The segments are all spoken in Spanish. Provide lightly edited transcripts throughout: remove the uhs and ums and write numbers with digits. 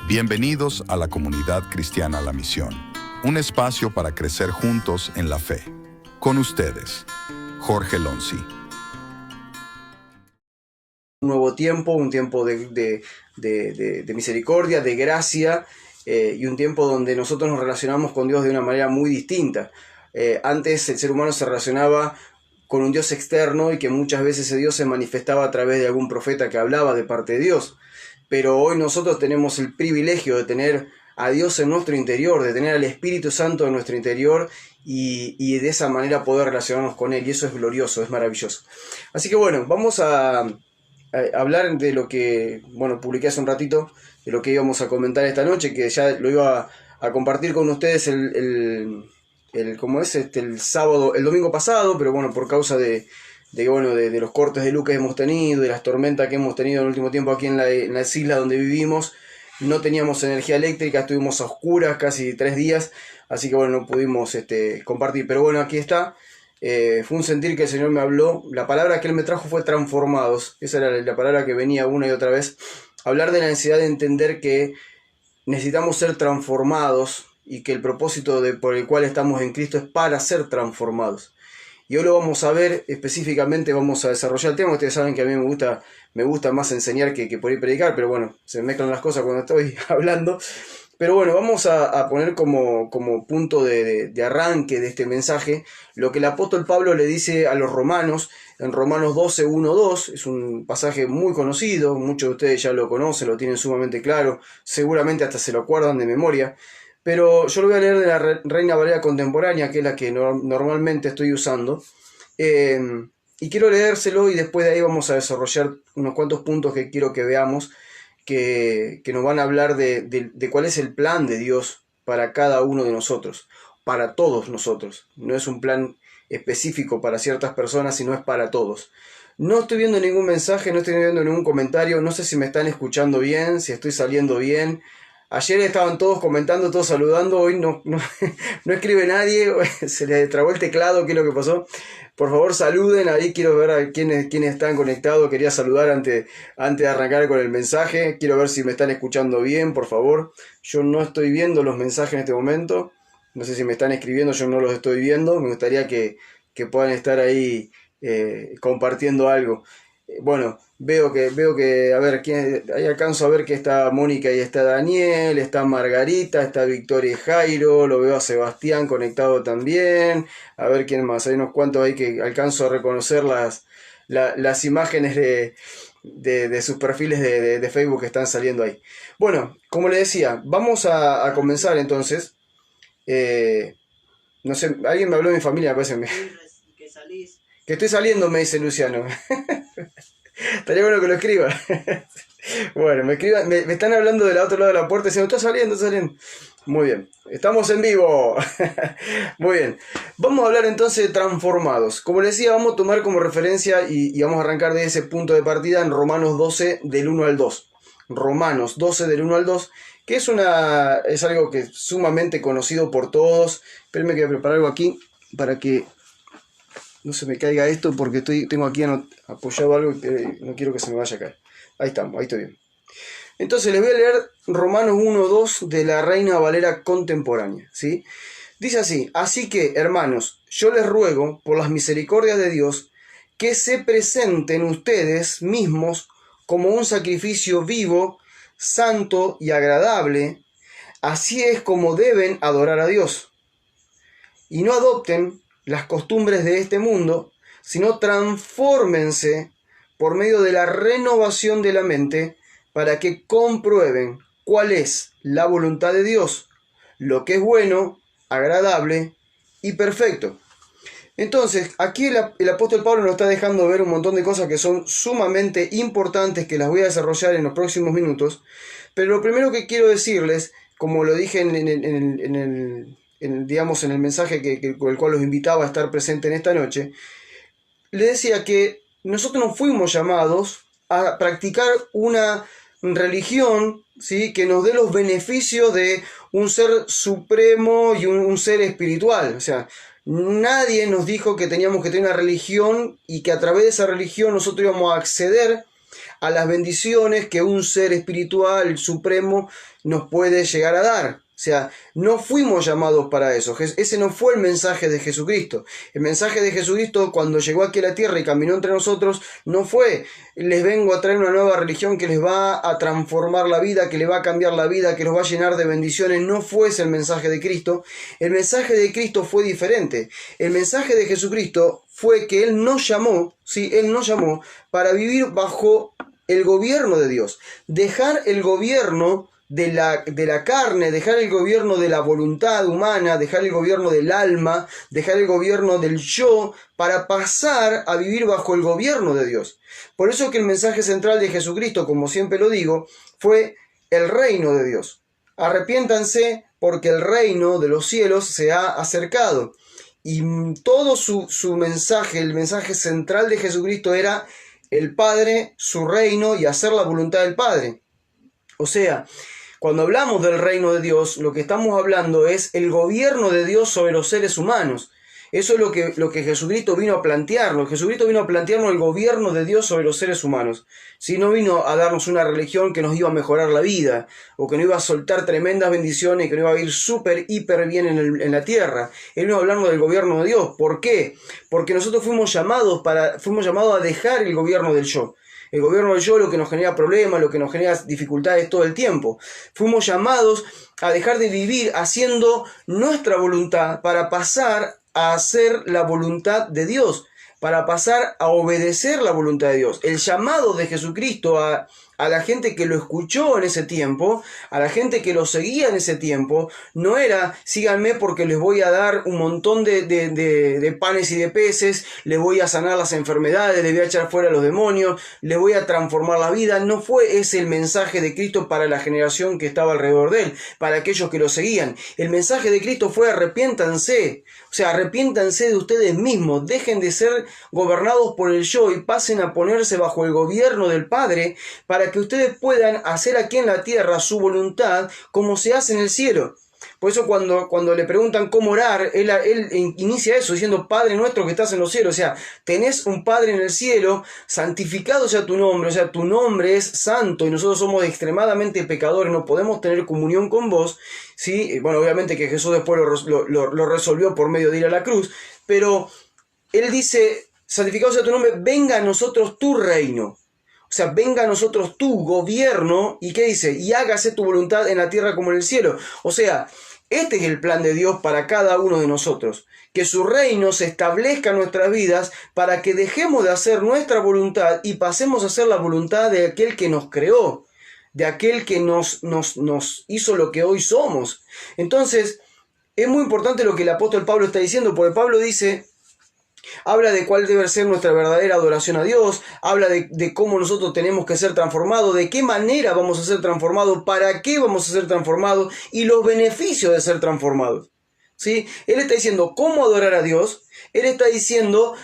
Bienvenidos a la comunidad cristiana La Misión, un espacio para crecer juntos en la fe. Con ustedes, Jorge Lonzi. Un nuevo tiempo, un tiempo de misericordia, de gracia, y un tiempo donde nosotros nos relacionamos con Dios de una manera muy distinta. Antes el ser humano se relacionaba con un Dios externo y que muchas veces ese Dios se manifestaba a través de algún profeta que hablaba de parte de Dios. Pero hoy nosotros tenemos el privilegio de tener a Dios en nuestro interior, de tener al Espíritu Santo en nuestro interior y de esa manera poder relacionarnos con Él. Y eso es glorioso, es maravilloso. Así que bueno, vamos a hablar de lo que, publiqué hace un ratito, de lo que íbamos a comentar esta noche, que ya lo iba a compartir con ustedes el sábado, el domingo pasado, pero bueno, por causa de los cortes de luz que hemos tenido, de las tormentas que hemos tenido en el último tiempo aquí en las islas donde vivimos, no teníamos energía eléctrica, estuvimos a oscuras casi 3 días, así que bueno, no pudimos compartir, pero bueno, aquí está. Fue un sentir que el Señor me habló. La palabra que Él me trajo fue transformados. Esa era la palabra que venía una y otra vez. Hablar de la necesidad de entender que necesitamos ser transformados y que el propósito por el cual estamos en Cristo es para ser transformados. Y hoy lo vamos a ver específicamente, vamos a desarrollar el tema. Ustedes saben que a mí me gusta más enseñar que por ahí predicar, pero bueno, se mezclan las cosas cuando estoy hablando. Pero bueno, vamos a poner como punto de arranque de este mensaje lo que el apóstol Pablo le dice a los romanos, en Romanos 12, 1, 2, es un pasaje muy conocido, muchos de ustedes ya lo conocen, lo tienen sumamente claro, seguramente hasta se lo acuerdan de memoria, pero yo lo voy a leer de la Reina Valera Contemporánea, que es la que normalmente estoy usando, y quiero leérselo y después de ahí vamos a desarrollar unos cuantos puntos que quiero que veamos, que nos van a hablar de cuál es el plan de Dios para cada uno de nosotros, para todos nosotros. No es un plan específico para ciertas personas, sino es para todos. No estoy viendo ningún mensaje, no estoy viendo ningún comentario, no sé si me están escuchando bien, si estoy saliendo bien. Ayer estaban todos comentando, todos saludando, hoy no escribe nadie, se le trabó el teclado, ¿qué es lo que pasó? Por favor saluden, ahí quiero ver a quiénes están conectados, quería saludar antes de arrancar con el mensaje, quiero ver si me están escuchando bien, por favor. Yo no estoy viendo los mensajes en este momento, no sé si me están escribiendo, yo no los estoy viendo, me gustaría que puedan estar ahí compartiendo algo. Bueno, veo que, a ver, ahí alcanzo a ver que está Mónica y está Daniel, está Margarita, está Victoria y Jairo, lo veo a Sebastián conectado también, a ver quién más, hay unos cuantos ahí que alcanzo a reconocer las imágenes de sus perfiles de Facebook que están saliendo ahí. Bueno, como les decía, vamos a comenzar entonces. No sé, alguien me habló de mi familia, me parece. Que salís. Que estoy saliendo, me dice Luciano. Estaría bueno que lo escriba. Bueno, me están hablando del otro lado de la puerta diciendo, está saliendo. Muy bien, estamos en vivo. Muy bien, vamos a hablar entonces de transformados. Como les decía, vamos a tomar como referencia y vamos a arrancar de ese punto de partida en Romanos 12 del 1 al 2. Romanos 12 del 1 al 2, que es algo que es sumamente conocido por todos. Espérenme que voy a preparar algo aquí para que no se me caiga esto, porque tengo aquí apoyado algo que no quiero que se me vaya a caer. Ahí estamos, ahí estoy bien. Entonces les voy a leer Romanos 1:2 de la Reina Valera Contemporánea, ¿sí? Dice así: así que, hermanos, yo les ruego, por las misericordias de Dios, que se presenten ustedes mismos como un sacrificio vivo, santo y agradable. Así es como deben adorar a Dios. Y no adopten las costumbres de este mundo, sino transfórmense por medio de la renovación de la mente para que comprueben cuál es la voluntad de Dios, lo que es bueno, agradable y perfecto. Entonces, aquí el apóstol Pablo nos está dejando ver un montón de cosas que son sumamente importantes, que las voy a desarrollar en los próximos minutos, pero lo primero que quiero decirles, como lo dije en el mensaje con el cual los invitaba a estar presente en esta noche, le decía que nosotros no fuimos llamados a practicar una religión, ¿sí?, que nos dé los beneficios de un ser supremo y un ser espiritual. O sea, nadie nos dijo que teníamos que tener una religión y que a través de esa religión nosotros íbamos a acceder a las bendiciones que un ser espiritual supremo nos puede llegar a dar. O sea, no fuimos llamados para eso. Ese no fue el mensaje de Jesucristo. El mensaje de Jesucristo cuando llegó aquí a la tierra y caminó entre nosotros no fue: les vengo a traer una nueva religión que les va a transformar la vida, que les va a cambiar la vida, que los va a llenar de bendiciones. No fue ese el mensaje de Cristo. El mensaje de Cristo fue diferente. El mensaje de Jesucristo fue que Él nos llamó, ¿sí? Él nos llamó para vivir bajo el gobierno de Dios. Dejar el gobierno de la carne, dejar el gobierno de la voluntad humana, dejar el gobierno del alma, dejar el gobierno del yo, para pasar a vivir bajo el gobierno de Dios. Por eso que el mensaje central de Jesucristo, como siempre lo digo, fue el reino de Dios. Arrepiéntanse porque el reino de los cielos se ha acercado. Y todo su mensaje, el mensaje central de Jesucristo era el Padre, su reino y hacer la voluntad del Padre. O sea, cuando hablamos del reino de Dios, lo que estamos hablando es el gobierno de Dios sobre los seres humanos. Eso es lo que Jesucristo vino a plantearnos. Jesucristo vino a plantearnos el gobierno de Dios sobre los seres humanos. ¿Sí? No vino a darnos una religión que nos iba a mejorar la vida, o que nos iba a soltar tremendas bendiciones, que nos iba a ir súper, hiper bien en la tierra. Él vino a hablarnos del gobierno de Dios. ¿Por qué? Porque nosotros fuimos llamados a dejar el gobierno del yo. El gobierno del yo, lo que nos genera problemas, lo que nos genera dificultades todo el tiempo. Fuimos llamados a dejar de vivir haciendo nuestra voluntad para pasar a hacer la voluntad de Dios, para pasar a obedecer la voluntad de Dios. El llamado de Jesucristo a la gente que lo escuchó en ese tiempo, a la gente que lo seguía en ese tiempo, no era: síganme porque les voy a dar un montón de panes y de peces, les voy a sanar las enfermedades, les voy a echar fuera a los demonios, les voy a transformar la vida. No fue ese el mensaje de Cristo para la generación que estaba alrededor de él, para aquellos que lo seguían. El mensaje de Cristo fue: arrepiéntanse. O sea, arrepiéntanse de ustedes mismos, dejen de ser gobernados por el yo y pasen a ponerse bajo el gobierno del Padre, para que ustedes puedan hacer aquí en la tierra su voluntad como se hace en el cielo. Por eso cuando le preguntan cómo orar, él inicia eso diciendo: Padre nuestro que estás en los cielos. O sea, tenés un Padre en el cielo, santificado sea tu nombre. O sea, tu nombre es santo y nosotros somos extremadamente pecadores, no podemos tener comunión con vos, ¿sí? Bueno, obviamente que Jesús después lo resolvió por medio de ir a la cruz, pero él dice: santificado sea tu nombre, venga a nosotros tu reino. O sea, venga a nosotros tu gobierno. ¿Y qué dice? Y hágase tu voluntad en la tierra como en el cielo. O sea, este es el plan de Dios para cada uno de nosotros. Que su reino se establezca en nuestras vidas para que dejemos de hacer nuestra voluntad y pasemos a hacer la voluntad de aquel que nos creó, de aquel que nos hizo lo que hoy somos. Entonces, es muy importante lo que el apóstol Pablo está diciendo, porque Pablo habla de cuál debe ser nuestra verdadera adoración a Dios, habla de cómo nosotros tenemos que ser transformados, de qué manera vamos a ser transformados, para qué vamos a ser transformados y los beneficios de ser transformados. ¿Sí? Él está diciendo cómo adorar a Dios, él está diciendo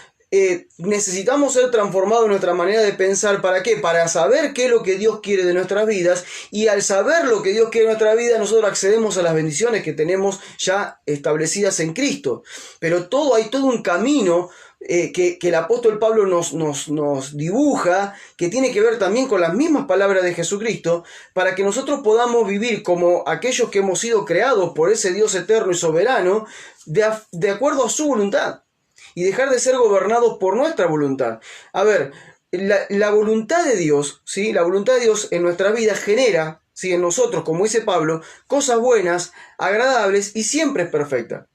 necesitamos ser transformados en nuestra manera de pensar. ¿Para qué? Para saber qué es lo que Dios quiere de nuestras vidas, y al saber lo que Dios quiere de nuestra vida, nosotros accedemos a las bendiciones que tenemos ya establecidas en Cristo. Pero hay todo un camino que el apóstol Pablo nos dibuja, que tiene que ver también con las mismas palabras de Jesucristo, para que nosotros podamos vivir como aquellos que hemos sido creados por ese Dios eterno y soberano, de acuerdo a su voluntad, y dejar de ser gobernados por nuestra voluntad. A ver, la voluntad de Dios, ¿sí? La voluntad de Dios en nuestra vida genera, ¿sí?, en nosotros, como dice Pablo, cosas buenas, agradables y siempre es perfecta.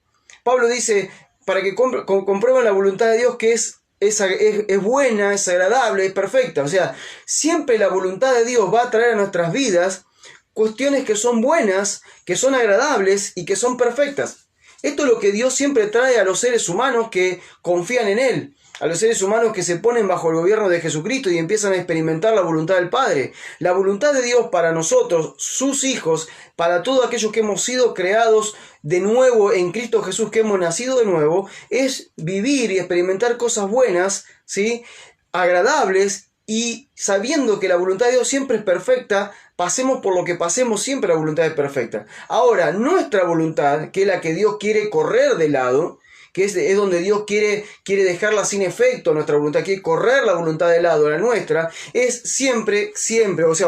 Pablo dice, para que comprueben la voluntad de Dios, que es buena, es agradable, es perfecta. O sea, siempre la voluntad de Dios va a traer a nuestras vidas cuestiones que son buenas, que son agradables y que son perfectas. Esto es lo que Dios siempre trae a los seres humanos que confían en Él, a los seres humanos que se ponen bajo el gobierno de Jesucristo y empiezan a experimentar la voluntad del Padre. La voluntad de Dios para nosotros, sus hijos, para todos aquellos que hemos sido creados de nuevo en Cristo Jesús, que hemos nacido de nuevo, es vivir y experimentar cosas buenas, ¿sí?, agradables, y sabiendo que la voluntad de Dios siempre es perfecta, pasemos por lo que pasemos, siempre la voluntad es perfecta. Ahora, nuestra voluntad, que es la que Dios quiere correr de lado, que es donde Dios quiere dejarla sin efecto, nuestra voluntad, quiere correr la voluntad de lado, la nuestra, es siempre,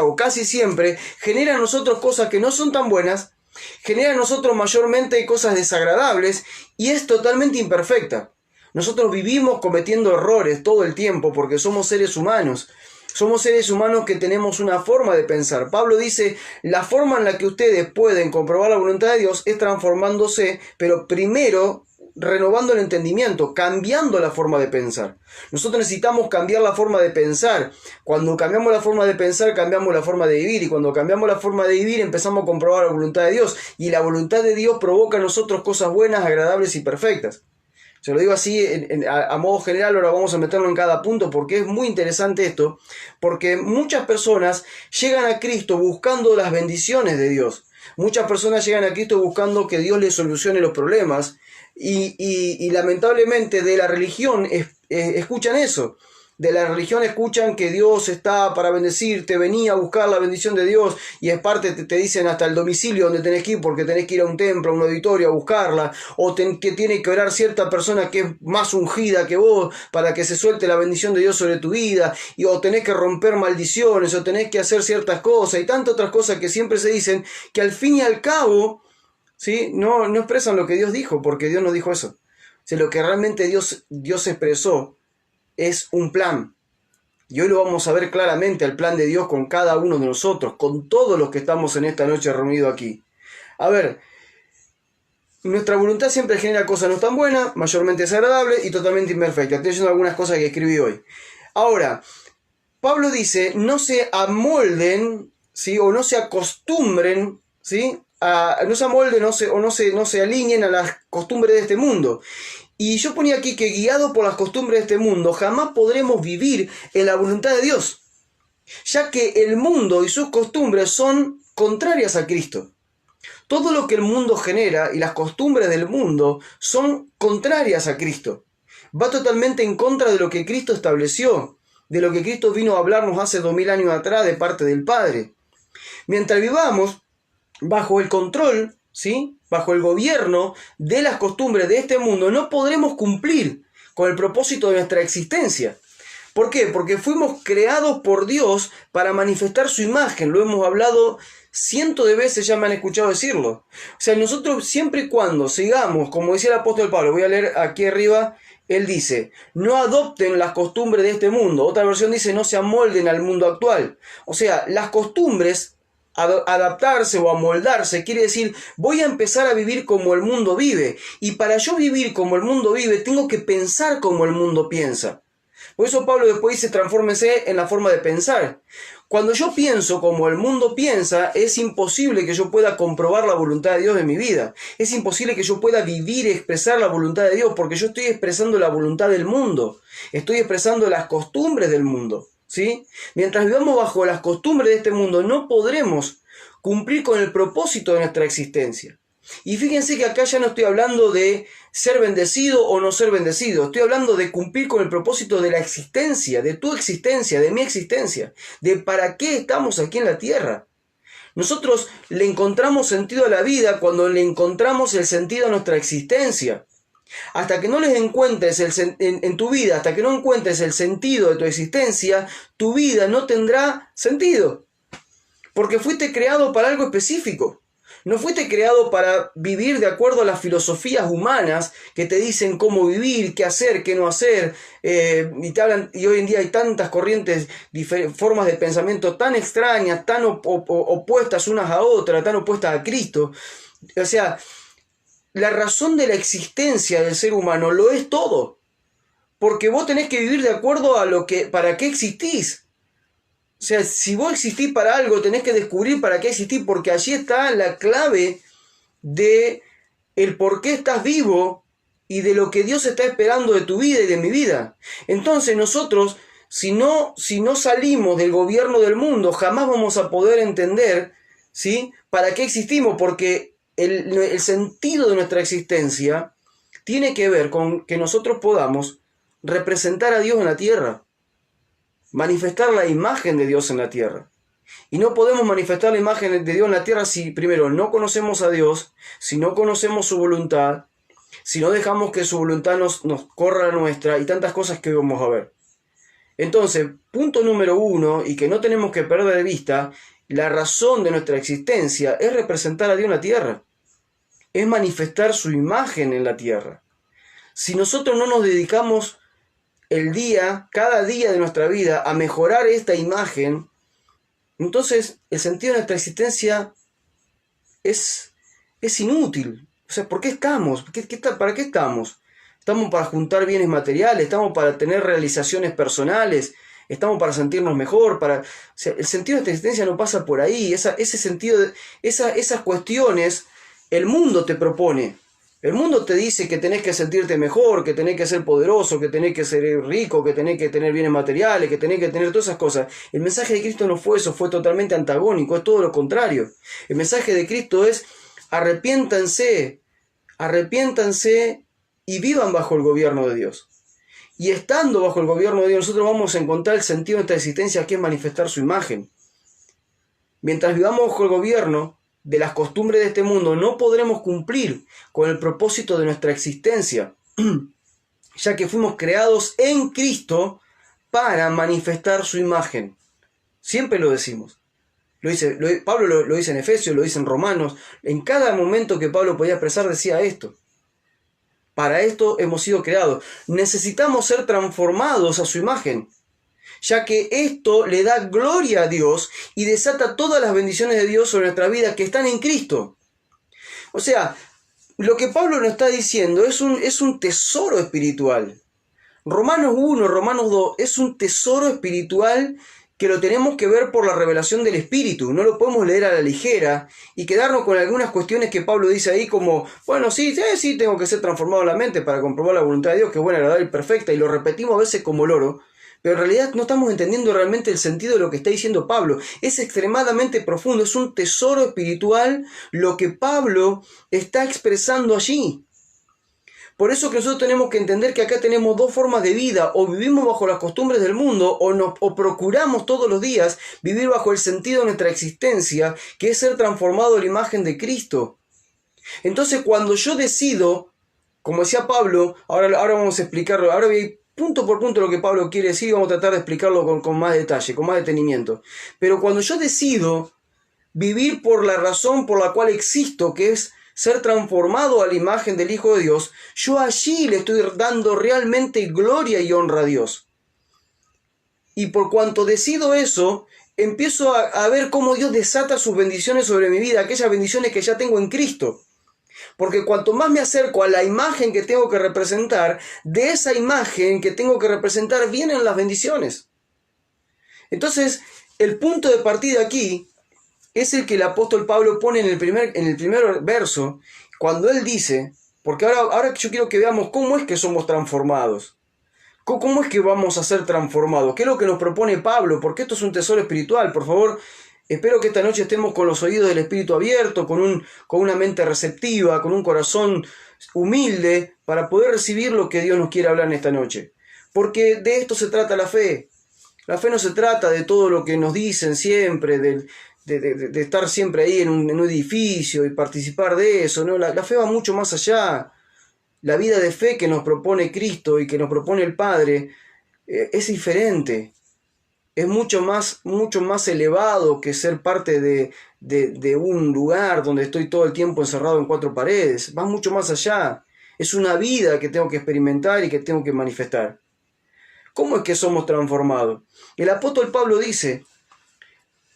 o casi siempre, genera en nosotros cosas que no son tan buenas, genera en nosotros mayormente cosas desagradables y es totalmente imperfecta. Nosotros vivimos cometiendo errores todo el tiempo porque somos seres humanos. Somos seres humanos que tenemos una forma de pensar. Pablo dice, la forma en la que ustedes pueden comprobar la voluntad de Dios es transformándose, pero primero renovando el entendimiento, cambiando la forma de pensar. Nosotros necesitamos cambiar la forma de pensar. Cuando cambiamos la forma de pensar, cambiamos la forma de vivir. Y cuando cambiamos la forma de vivir, empezamos a comprobar la voluntad de Dios. Y la voluntad de Dios provoca en nosotros cosas buenas, agradables y perfectas. Se lo digo así a modo general, ahora vamos a meterlo en cada punto porque es muy interesante esto, porque muchas personas llegan a Cristo buscando las bendiciones de Dios. Muchas personas llegan a Cristo buscando que Dios les solucione los problemas y lamentablemente de la religión escuchan eso. De la religión escuchan que Dios está para bendecirte, vení a buscar la bendición de Dios y es parte, te dicen hasta el domicilio donde tenés que ir porque tenés que ir a un templo, a un auditorio a buscarla, o que tiene que orar cierta persona que es más ungida que vos para que se suelte la bendición de Dios sobre tu vida, o tenés que romper maldiciones, o tenés que hacer ciertas cosas y tantas otras cosas que siempre se dicen que al fin y al cabo, ¿sí? no expresan lo que Dios dijo, porque Dios no dijo eso. O sea, lo que realmente Dios expresó es un plan. Y hoy lo vamos a ver claramente, el plan de Dios con cada uno de nosotros, con todos los que estamos en esta noche reunidos aquí. A ver, nuestra voluntad siempre genera cosas no tan buenas, mayormente desagradables y totalmente imperfectas. Estoy diciendo algunas cosas que escribí hoy. Ahora, Pablo dice, no se amolden, ¿sí? O no se acostumbren, ¿sí? No se amolden no se alineen a las costumbres de este mundo. Y yo ponía aquí que guiado por las costumbres de este mundo jamás podremos vivir en la voluntad de Dios, ya que el mundo y sus costumbres son contrarias a Cristo. Todo lo que el mundo genera y las costumbres del mundo son contrarias a Cristo. Va totalmente en contra de lo que Cristo estableció, de lo que Cristo vino a hablarnos hace 2000 años atrás de parte del Padre. Mientras vivamos bajo el control, ¿sí? Bajo el gobierno de las costumbres de este mundo, no podremos cumplir con el propósito de nuestra existencia. ¿Por qué? Porque fuimos creados por Dios para manifestar su imagen. Lo hemos hablado cientos de veces, ya me han escuchado decirlo. O sea, nosotros siempre y cuando sigamos, como decía el apóstol Pablo, voy a leer aquí arriba, él dice, no adopten las costumbres de este mundo. Otra versión dice, no se amolden al mundo actual. O sea, las costumbres, adaptarse o amoldarse, quiere decir, voy a empezar a vivir como el mundo vive. Y para yo vivir como el mundo vive, tengo que pensar como el mundo piensa. Por eso Pablo después dice, transfórmese en la forma de pensar. Cuando yo pienso como el mundo piensa, es imposible que yo pueda comprobar la voluntad de Dios en mi vida. Es imposible que yo pueda vivir y expresar la voluntad de Dios, porque yo estoy expresando la voluntad del mundo. Estoy expresando las costumbres del mundo, ¿sí? Mientras vivamos bajo las costumbres de este mundo, no podremos cumplir con el propósito de nuestra existencia. Y fíjense que acá ya no estoy hablando de ser bendecido o no ser bendecido. Estoy hablando de cumplir con el propósito de la existencia, de tu existencia, de mi existencia, de para qué estamos aquí en la tierra. Nosotros le encontramos sentido a la vida cuando le encontramos el sentido a nuestra existencia. Hasta que no les encuentres en tu vida, hasta que no encuentres el sentido de tu existencia, tu vida no tendrá sentido. Porque fuiste creado para algo específico. No fuiste creado para vivir de acuerdo a las filosofías humanas que te dicen cómo vivir, qué hacer, qué no hacer. Y hoy en día hay tantas corrientes, formas de pensamiento tan extrañas, tan opuestas unas a otras, tan opuestas a Cristo. O sea, la razón de la existencia del ser humano lo es todo. Porque vos tenés que vivir de acuerdo a para qué existís. O sea, si vos existís para algo, tenés que descubrir para qué existís, porque allí está la clave de el por qué estás vivo y de lo que Dios está esperando de tu vida y de mi vida. Entonces nosotros, si no salimos del gobierno del mundo, jamás vamos a poder entender, ¿sí?, para qué existimos, porque el sentido de nuestra existencia tiene que ver con que nosotros podamos representar a Dios en la tierra. Manifestar la imagen de Dios en la tierra. Y no podemos manifestar la imagen de Dios en la tierra si primero no conocemos a Dios, si no conocemos su voluntad, si no dejamos que su voluntad nos corra la nuestra y tantas cosas que vamos a ver. Entonces, punto número 1, y que no tenemos que perder de vista, la razón de nuestra existencia es representar a Dios en la tierra, es manifestar su imagen en la tierra. Si nosotros no nos dedicamos cada día de nuestra vida a mejorar esta imagen, entonces el sentido de nuestra existencia es inútil. O sea, ¿por qué estamos? ¿Para qué estamos? ¿Estamos para juntar bienes materiales? ¿Estamos para tener realizaciones personales? ¿Estamos para sentirnos mejor? O sea, el sentido de nuestra existencia no pasa por ahí. Ese sentido, esas cuestiones, el mundo te propone. El mundo te dice que tenés que sentirte mejor, que tenés que ser poderoso, que tenés que ser rico, que tenés que tener bienes materiales, que tenés que tener todas esas cosas. El mensaje de Cristo no fue eso, fue totalmente antagónico, es todo lo contrario. El mensaje de Cristo es: arrepiéntanse y vivan bajo el gobierno de Dios. Y estando bajo el gobierno de Dios, nosotros vamos a encontrar el sentido de nuestra existencia, que es manifestar su imagen. Mientras vivamos bajo el gobierno de las costumbres de este mundo, no podremos cumplir con el propósito de nuestra existencia, ya que fuimos creados en Cristo para manifestar su imagen. Siempre lo decimos. Pablo lo dice en Efesios, lo dice en Romanos. En cada momento que Pablo podía expresar decía esto. Para esto hemos sido creados. Necesitamos ser transformados a su imagen, ya que esto le da gloria a Dios y desata todas las bendiciones de Dios sobre nuestra vida que están en Cristo. O sea, lo que Pablo nos está diciendo es un tesoro espiritual. Romanos 1, Romanos 2 es un tesoro espiritual que lo tenemos que ver por la revelación del Espíritu. No lo podemos leer a la ligera y quedarnos con algunas cuestiones que Pablo dice ahí como: bueno, sí, tengo que ser transformado en la mente para comprobar la voluntad de Dios, que es buena, agradable y perfecta, y lo repetimos a veces como loro. Pero en realidad no estamos entendiendo realmente el sentido de lo que está diciendo Pablo. Es extremadamente profundo, es un tesoro espiritual lo que Pablo está expresando allí. Por eso que nosotros tenemos que entender que acá tenemos dos formas de vida: o vivimos bajo las costumbres del mundo, o procuramos todos los días vivir bajo el sentido de nuestra existencia, que es ser transformado en la imagen de Cristo. Entonces, cuando yo decido, como decía Pablo, ahora vamos a explicarlo, ahora voy a ir punto por punto lo que Pablo quiere decir y vamos a tratar de explicarlo con más detalle, con más detenimiento. Pero cuando yo decido vivir por la razón por la cual existo, que es ser transformado a la imagen del Hijo de Dios, yo allí le estoy dando realmente gloria y honra a Dios. Y por cuanto decido eso, empiezo a ver cómo Dios desata sus bendiciones sobre mi vida, aquellas bendiciones que ya tengo en Cristo. Porque cuanto más me acerco a la imagen que tengo que representar, de esa imagen que tengo que representar vienen las bendiciones. Entonces, el punto de partida aquí es el que el apóstol Pablo pone en el primer verso, cuando él dice, porque ahora yo quiero que veamos cómo es que somos transformados. ¿Cómo es que vamos a ser transformados? ¿Qué es lo que nos propone Pablo? Porque esto es un tesoro espiritual. Por favor, espero que esta noche estemos con los oídos del Espíritu abiertos, con una mente receptiva, con un corazón humilde, para poder recibir lo que Dios nos quiere hablar en esta noche. Porque de esto se trata la fe. La fe no se trata de todo lo que nos dicen siempre, de estar siempre ahí en un edificio y participar de eso, ¿no? La fe va mucho más allá. La vida de fe que nos propone Cristo y que nos propone el Padre es diferente. Es mucho más elevado que ser parte de un lugar donde estoy todo el tiempo encerrado en cuatro paredes. Va mucho más allá. Es una vida que tengo que experimentar y que tengo que manifestar. ¿Cómo es que somos transformados? El apóstol Pablo dice: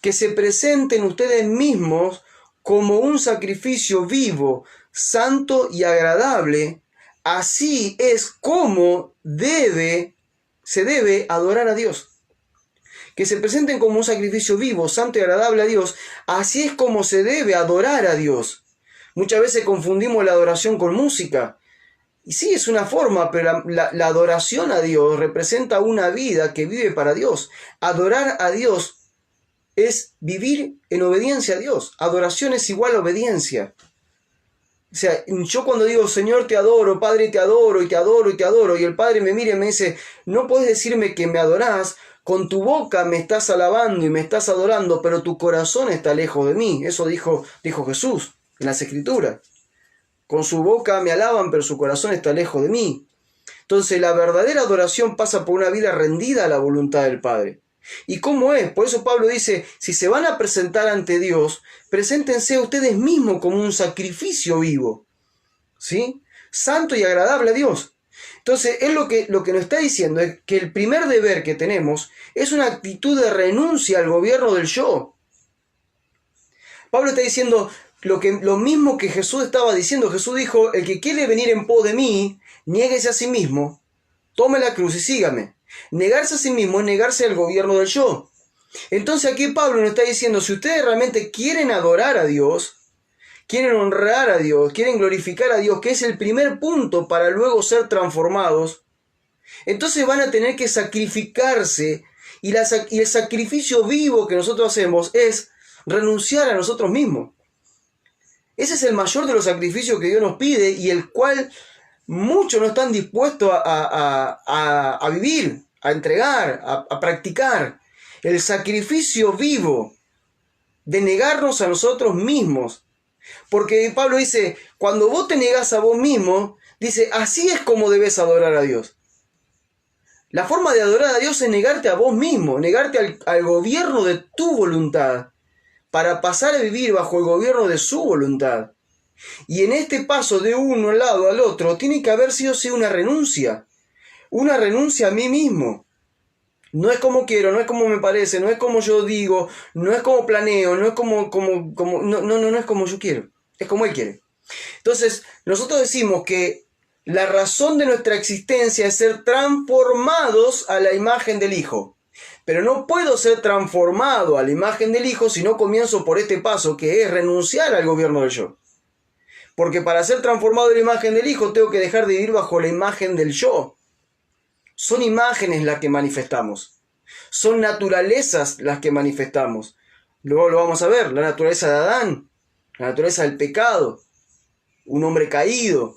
que se presenten ustedes mismos como un sacrificio vivo, santo y agradable. Así es como se debe adorar a Dios. Que se presenten como un sacrificio vivo, santo y agradable a Dios. Así es como se debe adorar a Dios. Muchas veces confundimos la adoración con música. Y sí, es una forma, pero la adoración a Dios representa una vida que vive para Dios. Adorar a Dios es vivir en obediencia a Dios. Adoración es igual a obediencia. O sea, yo cuando digo: Señor, te adoro, Padre, te adoro, y te adoro, y te adoro, y el Padre me mira y me dice: no puedes decirme que me adorás, con tu boca me estás alabando y me estás adorando, pero tu corazón está lejos de mí. Eso dijo Jesús en las Escrituras. Con su boca me alaban, pero su corazón está lejos de mí. Entonces la verdadera adoración pasa por una vida rendida a la voluntad del Padre. ¿Y cómo es? Por eso Pablo dice, si se van a presentar ante Dios, preséntense a ustedes mismos como un sacrificio vivo, ¿sí? Santo y agradable a Dios. Entonces, él lo que nos está diciendo es que el primer deber que tenemos es una actitud de renuncia al gobierno del yo. Pablo está diciendo lo mismo que Jesús estaba diciendo. Jesús dijo, el que quiere venir en pos de mí, niéguese a sí mismo, tome la cruz y sígame. Negarse a sí mismo es negarse al gobierno del yo. Entonces aquí Pablo nos está diciendo, si ustedes realmente quieren adorar a Dios, quieren honrar a Dios, quieren glorificar a Dios, que es el primer punto para luego ser transformados, entonces van a tener que sacrificarse, y el sacrificio vivo que nosotros hacemos es renunciar a nosotros mismos. Ese es el mayor de los sacrificios que Dios nos pide y el cual muchos no están dispuestos a vivir, a entregar, a practicar. El sacrificio vivo de negarnos a nosotros mismos. Porque Pablo dice, cuando vos te negás a vos mismo, dice, así es como debes adorar a Dios. La forma de adorar a Dios es negarte a vos mismo, negarte al gobierno de tu voluntad, para pasar a vivir bajo el gobierno de su voluntad. Y en este paso de uno lado al otro, tiene que haber sido una renuncia a mí mismo. No es como quiero, no es como me parece, no es como yo digo, no es como planeo, no es no es como yo quiero, es como Él quiere. Entonces, nosotros decimos que la razón de nuestra existencia es ser transformados a la imagen del Hijo. Pero no puedo ser transformado a la imagen del Hijo si no comienzo por este paso, que es renunciar al gobierno del yo. Porque para ser transformado a la imagen del Hijo tengo que dejar de vivir bajo la imagen del yo. Son imágenes las que manifestamos. Son naturalezas las que manifestamos. Luego lo vamos a ver, la naturaleza de Adán, la naturaleza del pecado, un hombre caído,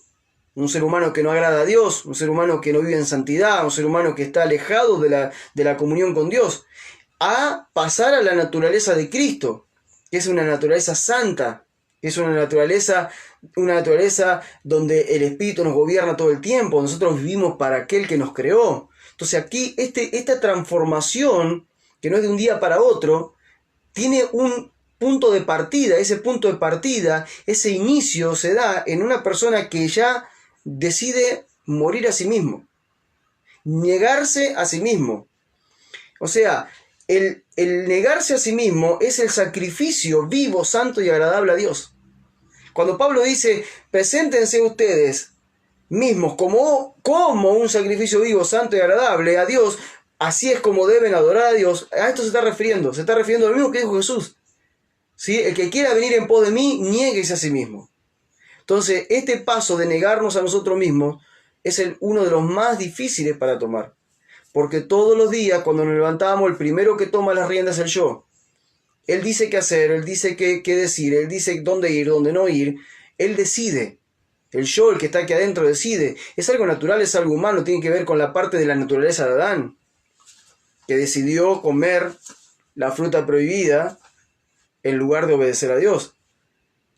un ser humano que no agrada a Dios, un ser humano que no vive en santidad, un ser humano que está alejado de la comunión con Dios, a pasar a la naturaleza de Cristo, que es una naturaleza santa, que es una naturaleza donde el Espíritu nos gobierna todo el tiempo, nosotros vivimos para aquel que nos creó. Entonces aquí esta transformación, que no es de un día para otro, tiene un punto de partida. Ese punto de partida, ese inicio se da en una persona que ya decide morir a sí mismo, negarse a sí mismo. O sea, el negarse a sí mismo es el sacrificio vivo, santo y agradable a Dios. Cuando Pablo dice, preséntense ustedes mismos como un sacrificio vivo, santo y agradable a Dios, así es como deben adorar a Dios, a esto se está refiriendo a lo mismo que dijo Jesús. ¿Sí? El que quiera venir en pos de mí, niéguese a sí mismo. Entonces, este paso de negarnos a nosotros mismos es uno de los más difíciles para tomar. Porque todos los días, cuando nos levantamos, el primero que toma las riendas es el yo. Él dice qué hacer, él dice qué decir, él dice dónde ir, dónde no ir. Él decide. El yo, el que está aquí adentro, decide. Es algo natural, es algo humano, tiene que ver con la parte de la naturaleza de Adán, que decidió comer la fruta prohibida en lugar de obedecer a Dios.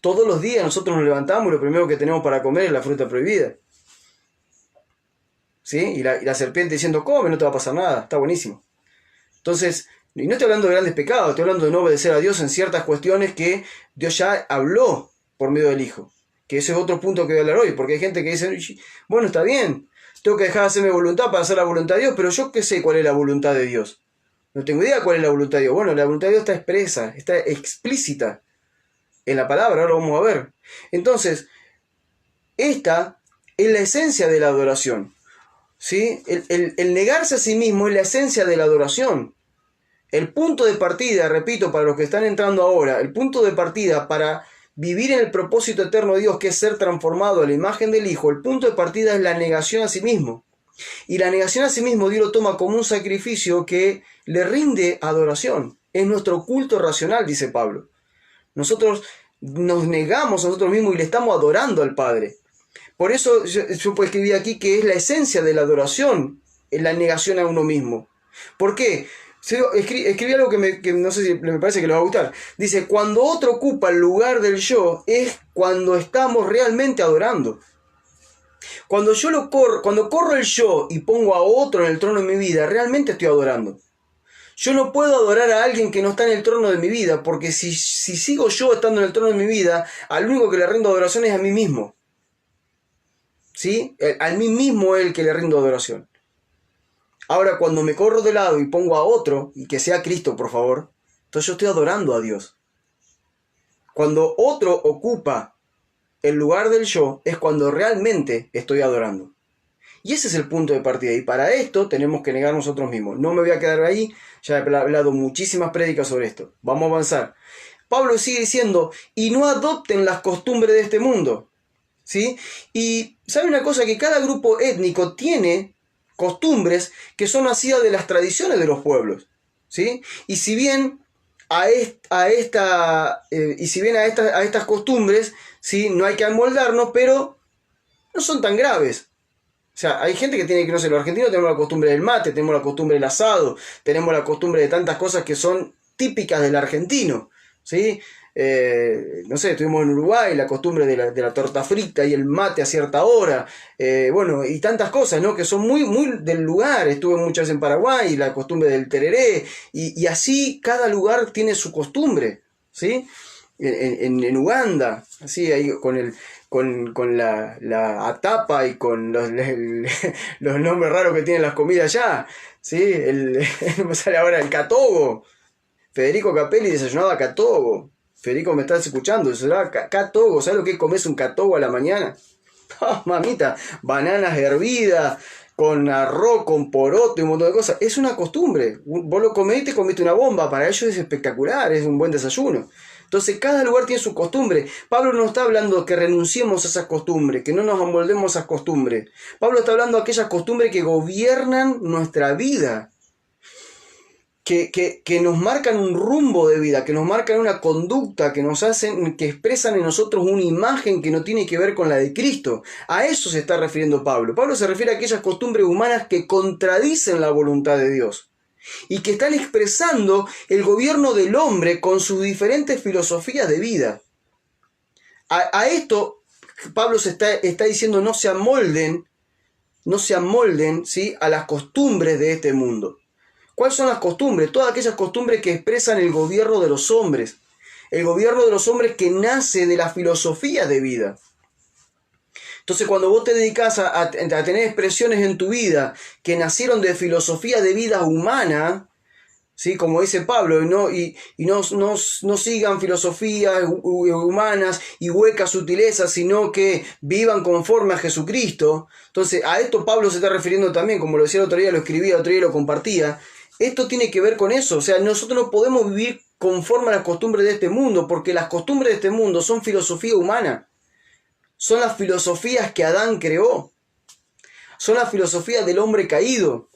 Todos los días nosotros nos levantamos y lo primero que tenemos para comer es la fruta prohibida. ¿Sí? Y la serpiente diciendo, come, no te va a pasar nada, está buenísimo. Entonces, y no estoy hablando de grandes pecados, estoy hablando de no obedecer a Dios en ciertas cuestiones que Dios ya habló por medio del Hijo. Que ese es otro punto que voy a hablar hoy, porque hay gente que dice, bueno, está bien, tengo que dejar de hacer mi voluntad para hacer la voluntad de Dios, pero yo qué sé cuál es la voluntad de Dios. No tengo idea cuál es la voluntad de Dios. Bueno, la voluntad de Dios está expresa, está explícita en la palabra, ahora lo vamos a ver. Entonces, esta es la esencia de la adoración. ¿Sí? El negarse a sí mismo es la esencia de la adoración. El punto de partida, repito, para los que están entrando ahora, el punto de partida para vivir en el propósito eterno de Dios, que es ser transformado a la imagen del Hijo, el punto de partida es la negación a sí mismo. Y la negación a sí mismo Dios lo toma como un sacrificio que le rinde adoración. Es nuestro culto racional, dice Pablo. Nosotros nos negamos a nosotros mismos y le estamos adorando al Padre. Por eso yo pues escribí aquí que es la esencia de la adoración, es la negación a uno mismo. ¿Por qué? Escribí algo que no sé si me parece que le va a gustar. Dice, cuando otro ocupa el lugar del yo, es cuando estamos realmente adorando. Cuando corro el yo y pongo a otro en el trono de mi vida, realmente estoy adorando. Yo no puedo adorar a alguien que no está en el trono de mi vida, porque si sigo yo estando en el trono de mi vida, al único que le rindo adoración es a mí mismo. ¿Sí? A mí mismo es el que le rindo adoración. Ahora, cuando me corro de lado y pongo a otro, y que sea Cristo, por favor, entonces yo estoy adorando a Dios. Cuando otro ocupa el lugar del yo, es cuando realmente estoy adorando. Y ese es el punto de partida. Y para esto tenemos que negar nosotros mismos. No me voy a quedar ahí, ya he hablado muchísimas prédicas sobre esto. Vamos a avanzar. Pablo sigue diciendo, y no adopten las costumbres de este mundo. ¿Sí? Y ¿sabe una cosa? Que cada grupo étnico tiene costumbres que son nacidas de las tradiciones de los pueblos, ¿sí? Y si bien a estas costumbres, ¿sí? No hay que amoldarnos, pero no son tan graves. O sea, hay gente que tiene que, no sé, los argentinos tenemos la costumbre del mate, tenemos la costumbre del asado, tenemos la costumbre de tantas cosas que son típicas del argentino, ¿sí? No sé, estuvimos en Uruguay, la costumbre de la torta frita y el mate a cierta hora, bueno, y tantas cosas, ¿no? Que son muy, muy del lugar. Estuve muchas veces en Paraguay, la costumbre del tereré, y así cada lugar tiene su costumbre, ¿sí? En Uganda, así ahí con la atapa y con los nombres raros que tienen las comidas allá, ¿sí? No me sale ahora el catogo. Federico Capelli desayunaba catogo. Federico, ¿me estás escuchando? Catogo, ¿sabes lo que es comerse un catogo a la mañana? Oh, mamita, bananas hervidas, con arroz, con poroto y un montón de cosas. Es una costumbre. Vos lo comiste, comiste una bomba. Para ellos es espectacular, es un buen desayuno. Entonces cada lugar tiene su costumbre. Pablo no está hablando que renunciemos a esas costumbres, que no nos amoldemos a esas costumbres. Pablo está hablando de aquellas costumbres que gobiernan nuestra vida. Que nos marcan un rumbo de vida, que nos marcan una conducta, que expresan en nosotros una imagen que no tiene que ver con la de Cristo. A eso se está refiriendo Pablo. Pablo se refiere a aquellas costumbres humanas que contradicen la voluntad de Dios y que están expresando el gobierno del hombre con sus diferentes filosofías de vida. A esto Pablo se está diciendo no se amolden, ¿sí? A las costumbres de este mundo. ¿Cuáles son las costumbres? Todas aquellas costumbres que expresan el gobierno de los hombres. El gobierno de los hombres que nace de la filosofía de vida. Entonces, cuando vos te dedicas a tener expresiones en tu vida que nacieron de filosofía de vida humana, ¿sí? Como dice Pablo, y no sigan filosofías humanas y huecas sutilezas, sino que vivan conforme a Jesucristo. Entonces, a esto Pablo se está refiriendo también, como lo decía el otro día, lo escribía, el otro día lo compartía. Esto tiene que ver con eso. O sea, nosotros no podemos vivir conforme a las costumbres de este mundo, porque las costumbres de este mundo son filosofía humana. Son las filosofías que Adán creó. Son las filosofías del hombre caído.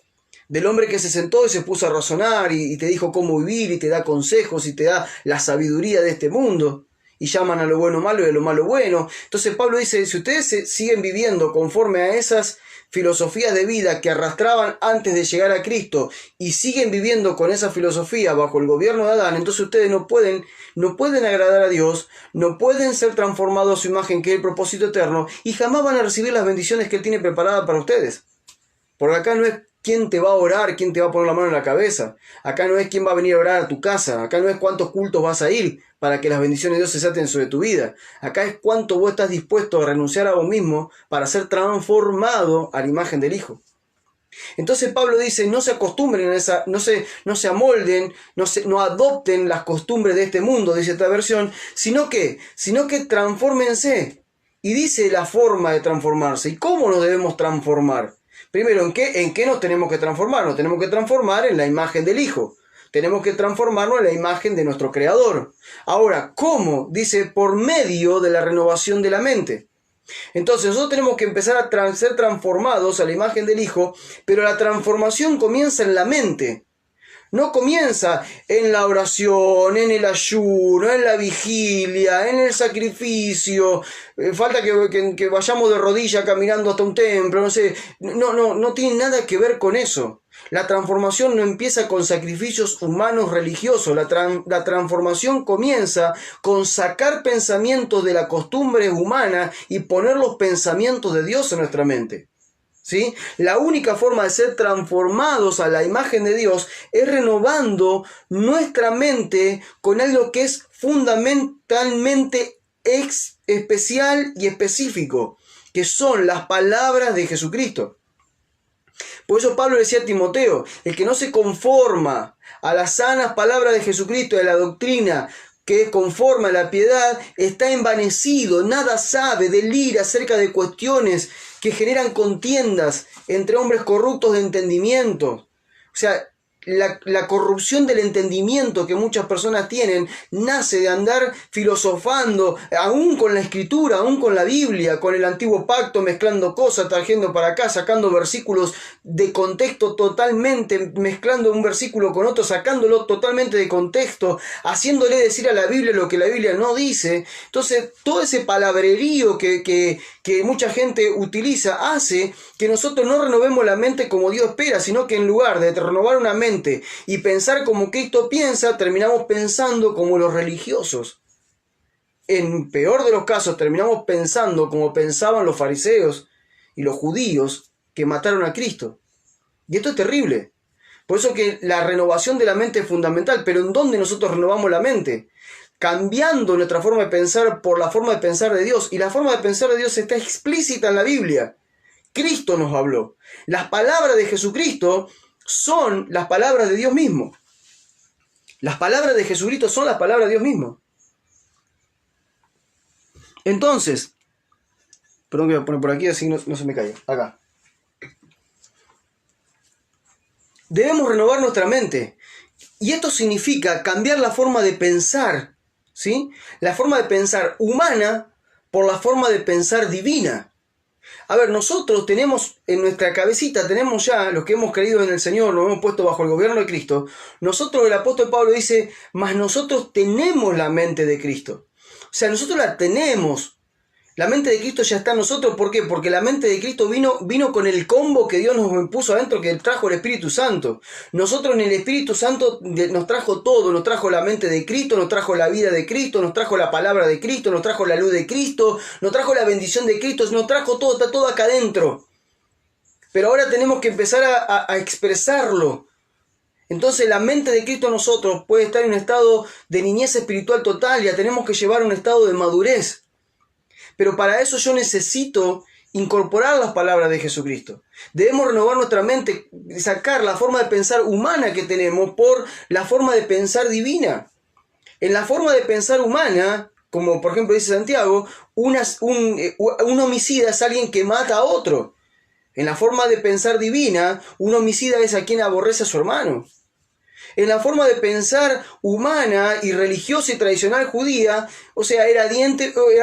Del hombre que se sentó y se puso a razonar y te dijo cómo vivir y te da consejos y te da la sabiduría de este mundo. Y llaman a lo bueno malo y a lo malo bueno. Entonces Pablo dice, si ustedes siguen viviendo conforme a esas filosofías de vida que arrastraban antes de llegar a Cristo y siguen viviendo con esa filosofía bajo el gobierno de Adán, entonces ustedes no pueden agradar a Dios, no pueden ser transformados a su imagen, que es el propósito eterno, y jamás van a recibir las bendiciones que Él tiene preparadas para ustedes. Porque acá no es quién te va a orar, quién te va a poner la mano en la cabeza. Acá no es quién va a venir a orar a tu casa. Acá no es cuántos cultos vas a ir para que las bendiciones de Dios se desaten sobre tu vida. Acá es cuánto vos estás dispuesto a renunciar a vos mismo para ser transformado a la imagen del Hijo. Entonces Pablo dice, no se acostumbren a esa, no se amolden, no adopten las costumbres de este mundo, dice esta versión, sino que transfórmense. Y dice la forma de transformarse. ¿Y cómo nos debemos transformar? Primero, ¿en qué nos tenemos que transformar? Nos tenemos que transformar en la imagen del Hijo. Tenemos que transformarnos en la imagen de nuestro Creador. Ahora, ¿cómo? Dice, por medio de la renovación de la mente. Entonces, nosotros tenemos que empezar a ser transformados a la imagen del Hijo, pero la transformación comienza en la mente. No comienza en la oración, en el ayuno, en la vigilia, en el sacrificio. Falta que vayamos de rodillas caminando hasta un templo, no sé. No tiene nada que ver con eso. La transformación no empieza con sacrificios humanos religiosos. La transformación comienza con sacar pensamientos de la costumbre humana y poner los pensamientos de Dios en nuestra mente. ¿Sí? La única forma de ser transformados a la imagen de Dios es renovando nuestra mente con algo que es fundamentalmente especial y específico, que son las palabras de Jesucristo. Por eso Pablo decía a Timoteo, el que no se conforma a las sanas palabras de Jesucristo, de la doctrina que conforma la piedad, está envanecido, nada sabe, delira acerca de cuestiones que generan contiendas entre hombres corruptos de entendimiento. O sea, la corrupción del entendimiento que muchas personas tienen nace de andar filosofando, aún con la Escritura, aún con la Biblia, con el Antiguo Pacto, mezclando cosas, trayendo para acá, sacando versículos de contexto totalmente, mezclando un versículo con otro, sacándolo totalmente de contexto, haciéndole decir a la Biblia lo que la Biblia no dice. Entonces, todo ese palabrerío que mucha gente utiliza hace que nosotros no renovemos la mente como Dios espera, sino que en lugar de renovar una mente y pensar como Cristo piensa, terminamos pensando como los religiosos. En peor de los casos, terminamos pensando como pensaban los fariseos y los judíos que mataron a Cristo. Y esto es terrible. Por eso que la renovación de la mente es fundamental. Pero ¿en dónde nosotros renovamos la mente? Cambiando nuestra forma de pensar por la forma de pensar de Dios. Y la forma de pensar de Dios está explícita en la Biblia. Cristo nos habló. Las palabras de Jesucristo son las palabras de Dios mismo. Las palabras de Jesucristo son las palabras de Dios mismo. Entonces, perdón que voy a poner por aquí así no se me caiga. Acá. Debemos renovar nuestra mente. Y esto significa cambiar la forma de pensar, ¿sí? La forma de pensar humana por la forma de pensar divina. A ver, nosotros tenemos en nuestra cabecita, tenemos ya, los que hemos creído en el Señor, nos hemos puesto bajo el gobierno de Cristo. Nosotros, el apóstol Pablo dice, mas nosotros tenemos la mente de Cristo. O sea, nosotros la tenemos. La mente de Cristo ya está en nosotros. ¿Por qué? Porque la mente de Cristo vino con el combo que Dios nos puso adentro, que trajo el Espíritu Santo. Nosotros en el Espíritu Santo nos trajo todo. Nos trajo la mente de Cristo, nos trajo la vida de Cristo, nos trajo la palabra de Cristo, nos trajo la luz de Cristo, nos trajo la bendición de Cristo, nos trajo todo, está todo acá adentro. Pero ahora tenemos que empezar a expresarlo. Entonces la mente de Cristo en nosotros puede estar en un estado de niñez espiritual total y la tenemos que llevar a un estado de madurez. Pero para eso yo necesito incorporar las palabras de Jesucristo. Debemos renovar nuestra mente, sacar la forma de pensar humana que tenemos por la forma de pensar divina. En la forma de pensar humana, como por ejemplo dice Santiago, un homicida es alguien que mata a otro. En la forma de pensar divina, un homicida es a quien aborrece a su hermano. En la forma de pensar humana y religiosa y tradicional judía, o sea, era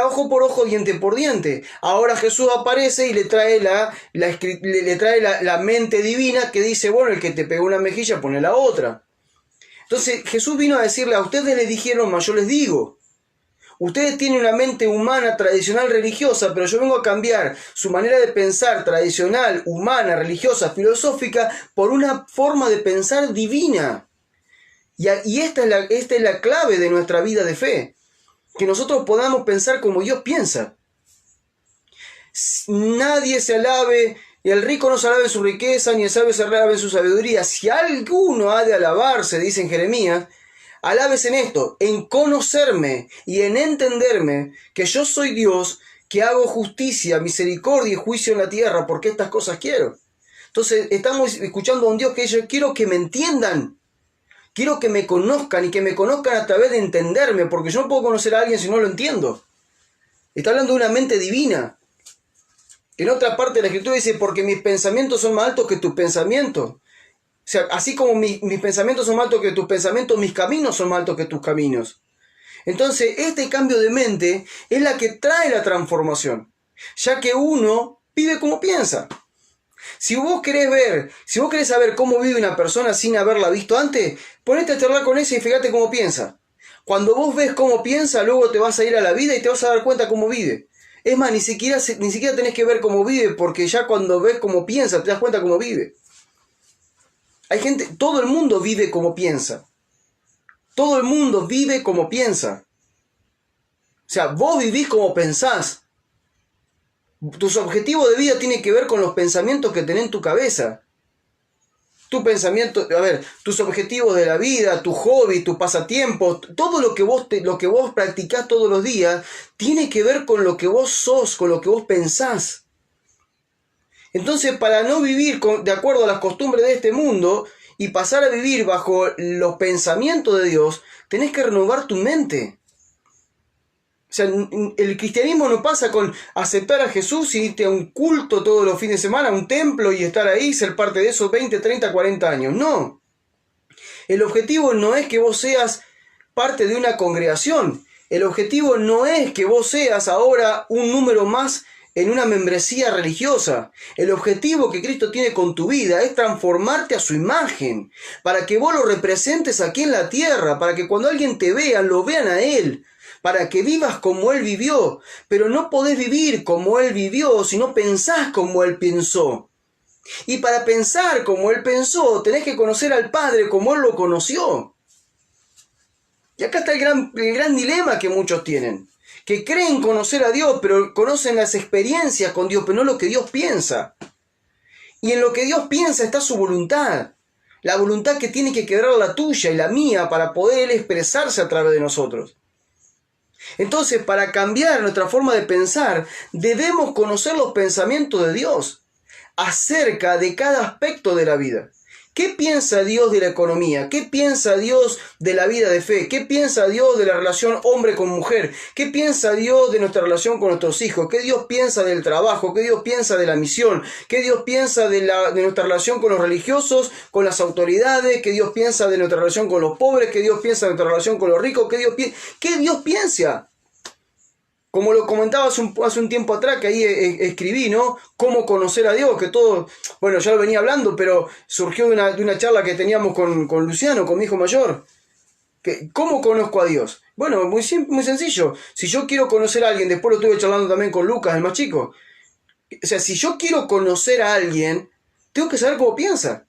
ojo por ojo, diente por diente. Ahora Jesús aparece y le trae la mente divina que dice, bueno, el que te pegó una mejilla, pone la otra. Entonces Jesús vino a decirle, a ustedes les dijeron, mas yo les digo. Ustedes tienen una mente humana, tradicional, religiosa, pero yo vengo a cambiar su manera de pensar tradicional, humana, religiosa, filosófica, por una forma de pensar divina. Y esta es la clave de nuestra vida de fe. Que nosotros podamos pensar como Dios piensa. Nadie se alabe, y el rico no se alabe en su riqueza, ni el sabio se alabe en su sabiduría. Si alguno ha de alabarse, dice en Jeremías, alabes en esto, en conocerme y en entenderme que yo soy Dios, que hago justicia, misericordia y juicio en la tierra, porque estas cosas quiero. Entonces estamos escuchando a un Dios que yo quiero que me entiendan. Quiero que me conozcan y que me conozcan a través de entenderme, porque yo no puedo conocer a alguien si no lo entiendo. Está hablando de una mente divina. En otra parte de la Escritura dice, porque mis pensamientos son más altos que tus pensamientos. O sea, así como mis pensamientos son más altos que tus pensamientos, mis caminos son más altos que tus caminos. Entonces, este cambio de mente es la que trae la transformación, ya que uno vive como piensa. Si vos querés saber cómo vive una persona sin haberla visto antes, ponete a charlar con ella y fíjate cómo piensa. Cuando vos ves cómo piensa, luego te vas a ir a la vida y te vas a dar cuenta cómo vive. Es más, ni siquiera tenés que ver cómo vive, porque ya cuando ves cómo piensa, te das cuenta cómo vive. Hay gente, todo el mundo vive como piensa. Todo el mundo vive como piensa. O sea, vos vivís como pensás. Tus objetivos de vida tienen que ver con los pensamientos que tenés en tu cabeza. Tu pensamiento, tus objetivos de la vida, tu hobby, tus pasatiempos, todo lo que vos practicás todos los días, tiene que ver con lo que vos sos, con lo que vos pensás. Entonces, para no vivir de acuerdo a las costumbres de este mundo y pasar a vivir bajo los pensamientos de Dios, tenés que renovar tu mente. O sea, el cristianismo no pasa con aceptar a Jesús y irte a un culto todos los fines de semana, a un templo y estar ahí, ser parte de esos 20, 30, 40 años. No. El objetivo no es que vos seas parte de una congregación. El objetivo no es que vos seas ahora un número más en una membresía religiosa. El objetivo que Cristo tiene con tu vida es transformarte a su imagen, para que vos lo representes aquí en la tierra, para que cuando alguien te vea, lo vean a Él, para que vivas como Él vivió. Pero no podés vivir como Él vivió si no pensás como Él pensó. Y para pensar como Él pensó, tenés que conocer al Padre como Él lo conoció. Y acá está el gran dilema que muchos tienen. Que creen conocer a Dios, pero conocen las experiencias con Dios, pero no lo que Dios piensa. Y en lo que Dios piensa está su voluntad. La voluntad que tiene que quebrar la tuya y la mía para poder expresarse a través de nosotros. Entonces, para cambiar nuestra forma de pensar, debemos conocer los pensamientos de Dios acerca de cada aspecto de la vida. ¿Qué piensa Dios de la economía? ¿Qué piensa Dios de la vida de fe? ¿Qué piensa Dios de la relación hombre con mujer? ¿Qué piensa Dios de nuestra relación con nuestros hijos? ¿Qué Dios piensa del trabajo? ¿Qué Dios piensa de la misión? ¿Qué Dios piensa de nuestra relación con los religiosos, con las autoridades? ¿Qué Dios piensa de nuestra relación con los pobres? ¿Qué Dios piensa de nuestra relación con los ricos? ¿Qué Dios piensa? Como lo comentaba hace un tiempo atrás, que ahí escribí, ¿no? Cómo conocer a Dios, que todo, bueno, ya lo venía hablando, pero surgió de una charla que teníamos con Luciano, con mi hijo mayor. ¿Cómo conozco a Dios? Bueno, muy sencillo. Si yo quiero conocer a alguien, después lo estuve charlando también con Lucas, el más chico. O sea, si yo quiero conocer a alguien, tengo que saber cómo piensa.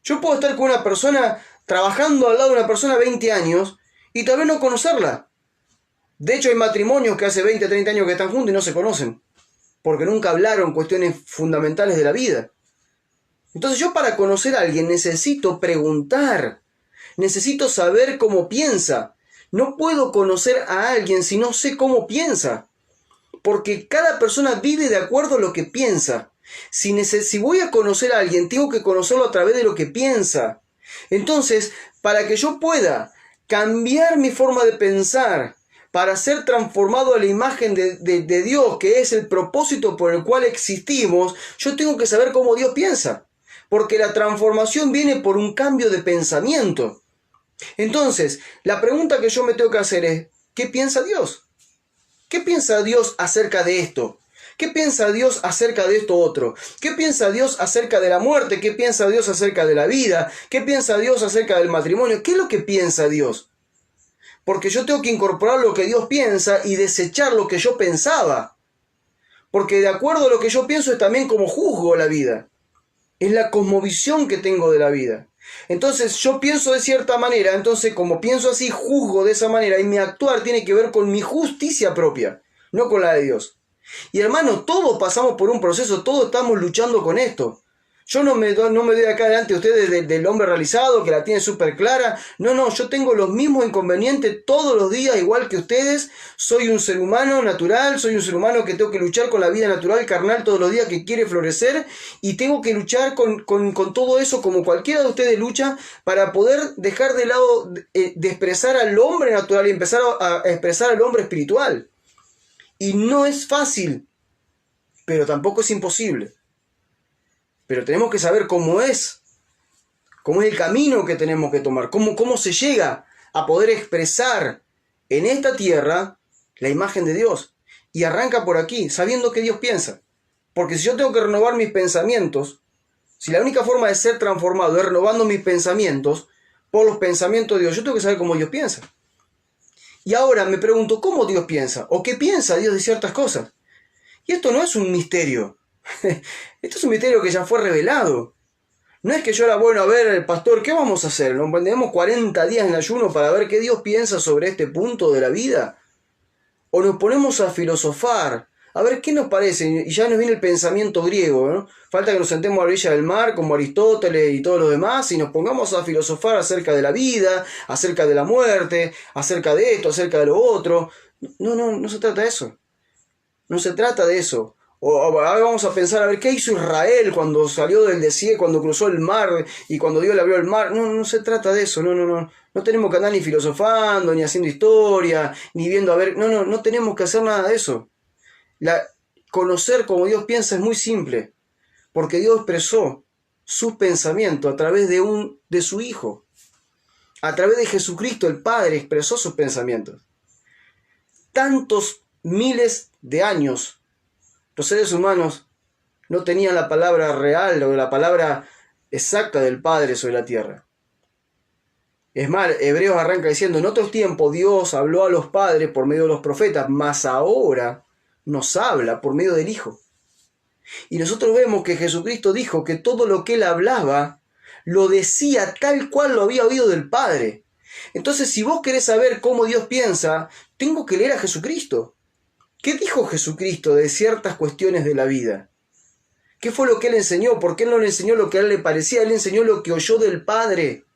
Yo puedo estar con una persona, trabajando al lado de una persona 20 años, y tal vez no conocerla. De hecho, hay matrimonios que hace 20, 30 años que están juntos y no se conocen, porque nunca hablaron cuestiones fundamentales de la vida. Entonces yo, para conocer a alguien, necesito preguntar, necesito saber cómo piensa. No puedo conocer a alguien si no sé cómo piensa, porque cada persona vive de acuerdo a lo que piensa. Si voy a conocer a alguien, tengo que conocerlo a través de lo que piensa. Entonces, para que yo pueda cambiar mi forma de pensar, para ser transformado a la imagen de Dios, que es el propósito por el cual existimos, yo tengo que saber cómo Dios piensa. Porque la transformación viene por un cambio de pensamiento. Entonces, la pregunta que yo me tengo que hacer es, ¿qué piensa Dios? ¿Qué piensa Dios acerca de esto? ¿Qué piensa Dios acerca de esto otro? ¿Qué piensa Dios acerca de la muerte? ¿Qué piensa Dios acerca de la vida? ¿Qué piensa Dios acerca del matrimonio? ¿Qué es lo que piensa Dios? Porque yo tengo que incorporar lo que Dios piensa y desechar lo que yo pensaba. Porque de acuerdo a lo que yo pienso es también como juzgo la vida. Es la cosmovisión que tengo de la vida. Entonces yo pienso de cierta manera, entonces como pienso así, juzgo de esa manera y mi actuar tiene que ver con mi justicia propia, no con la de Dios. Y hermano, todos pasamos por un proceso, todos estamos luchando con esto. Yo no me doy acá delante de ustedes del hombre realizado, que la tiene súper clara. No, yo tengo los mismos inconvenientes todos los días, igual que ustedes. Soy un ser humano natural, soy un ser humano que tengo que luchar con la vida natural, carnal, todos los días, que quiere florecer. Y tengo que luchar con todo eso, como cualquiera de ustedes lucha, para poder dejar de lado de expresar al hombre natural y empezar a expresar al hombre espiritual. Y no es fácil, pero tampoco es imposible. Pero tenemos que saber cómo es el camino que tenemos que tomar, cómo se llega a poder expresar en esta tierra la imagen de Dios. Y arranca por aquí, sabiendo que Dios piensa. Porque si yo tengo que renovar mis pensamientos, si la única forma de ser transformado es renovando mis pensamientos por los pensamientos de Dios, yo tengo que saber cómo Dios piensa. Y ahora me pregunto, ¿cómo Dios piensa? ¿O qué piensa Dios de ciertas cosas? Y esto no es un misterio. Esto es un misterio que ya fue revelado. No es que yo era bueno, a ver, pastor, ¿qué vamos a hacer? ¿Nos tenemos 40 días en ayuno para ver qué Dios piensa sobre este punto de la vida? ¿O nos ponemos a filosofar? A ver, ¿qué nos parece? Y ya nos viene el pensamiento griego, ¿no? Falta que nos sentemos a la orilla del mar, como Aristóteles y todos los demás, y nos pongamos a filosofar acerca de la vida, acerca de la muerte, acerca de esto, acerca de lo otro. No se trata de eso. No se trata de eso. O ahora vamos a pensar a ver qué hizo Israel cuando salió del desierto, cuando cruzó el mar y cuando Dios le abrió el mar. No se trata de eso. No tenemos que andar ni filosofando, ni haciendo historia, ni viendo a ver. No tenemos que hacer nada de eso. Conocer cómo Dios piensa es muy simple, porque Dios expresó su pensamiento a través de su Hijo. A través de Jesucristo el Padre expresó sus pensamientos. Tantos miles de años los seres humanos no tenían la palabra real o la palabra exacta del Padre sobre la tierra. Es más, Hebreos arranca diciendo, en otros tiempos Dios habló a los padres por medio de los profetas, mas ahora nos habla por medio del Hijo. Y nosotros vemos que Jesucristo dijo que todo lo que Él hablaba, lo decía tal cual lo había oído del Padre. Entonces, si vos querés saber cómo Dios piensa, tengo que leer a Jesucristo. ¿Qué dijo Jesucristo de ciertas cuestiones de la vida? ¿Qué fue lo que Él enseñó? ¿Por qué Él no le enseñó lo que a Él le parecía? Él enseñó lo que oyó del Padre.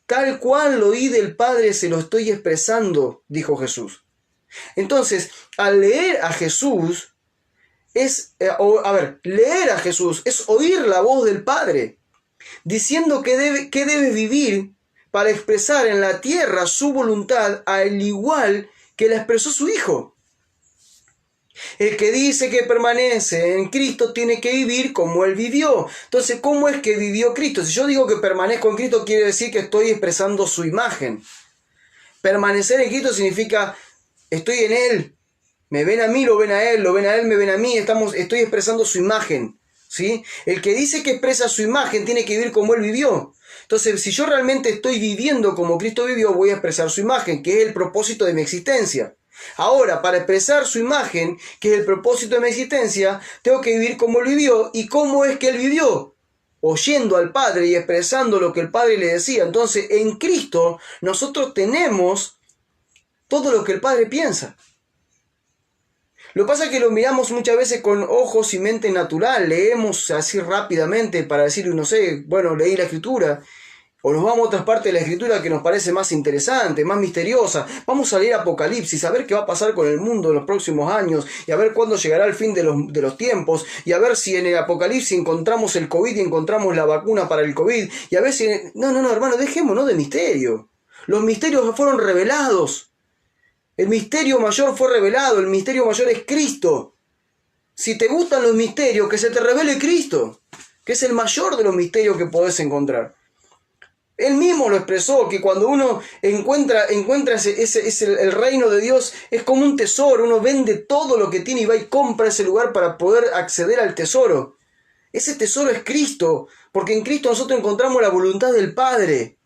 Tal cual lo oí del Padre se lo estoy expresando, dijo Jesús. Entonces, al leer a Jesús, leer a Jesús es oír la voz del Padre, diciendo que debe vivir para expresar en la tierra su voluntad, al igual que la expresó su Hijo. El que dice que permanece en Cristo tiene que vivir como Él vivió. Entonces, ¿cómo es que vivió Cristo? Si yo digo que permanezco en Cristo, quiere decir que estoy expresando su imagen. Permanecer en Cristo significa, estoy en Él. Me ven a mí, lo ven a Él, me ven a mí. Estoy expresando su imagen, ¿sí? El que dice que expresa su imagen tiene que vivir como Él vivió. Entonces, si yo realmente estoy viviendo como Cristo vivió, voy a expresar su imagen, que es el propósito de mi existencia. Ahora, para expresar su imagen, que es el propósito de mi existencia, tengo que vivir como Él vivió. ¿Y cómo es que Él vivió? Oyendo al Padre y expresando lo que el Padre le decía. Entonces, en Cristo, nosotros tenemos todo lo que el Padre piensa. Lo que pasa es que lo miramos muchas veces con ojos y mente natural. Leemos así rápidamente para decir, no sé, bueno, leí la Escritura. O nos vamos a otras partes de la Escritura que nos parece más interesante, más misteriosa. Vamos a leer Apocalipsis, a ver qué va a pasar con el mundo en los próximos años, y a ver cuándo llegará el fin de los tiempos, y a ver si en el Apocalipsis encontramos el COVID y encontramos la vacuna para el COVID, y a ver si... No, hermano, dejémonos de misterio. Los misterios fueron revelados. El misterio mayor fue revelado, el misterio mayor es Cristo. Si te gustan los misterios, que se te revele Cristo, que es el mayor de los misterios que podés encontrar. Él mismo lo expresó, que cuando uno encuentra el reino de Dios, es como un tesoro. Uno vende todo lo que tiene y va y compra ese lugar para poder acceder al tesoro. Ese tesoro es Cristo, porque en Cristo nosotros encontramos la voluntad del Padre.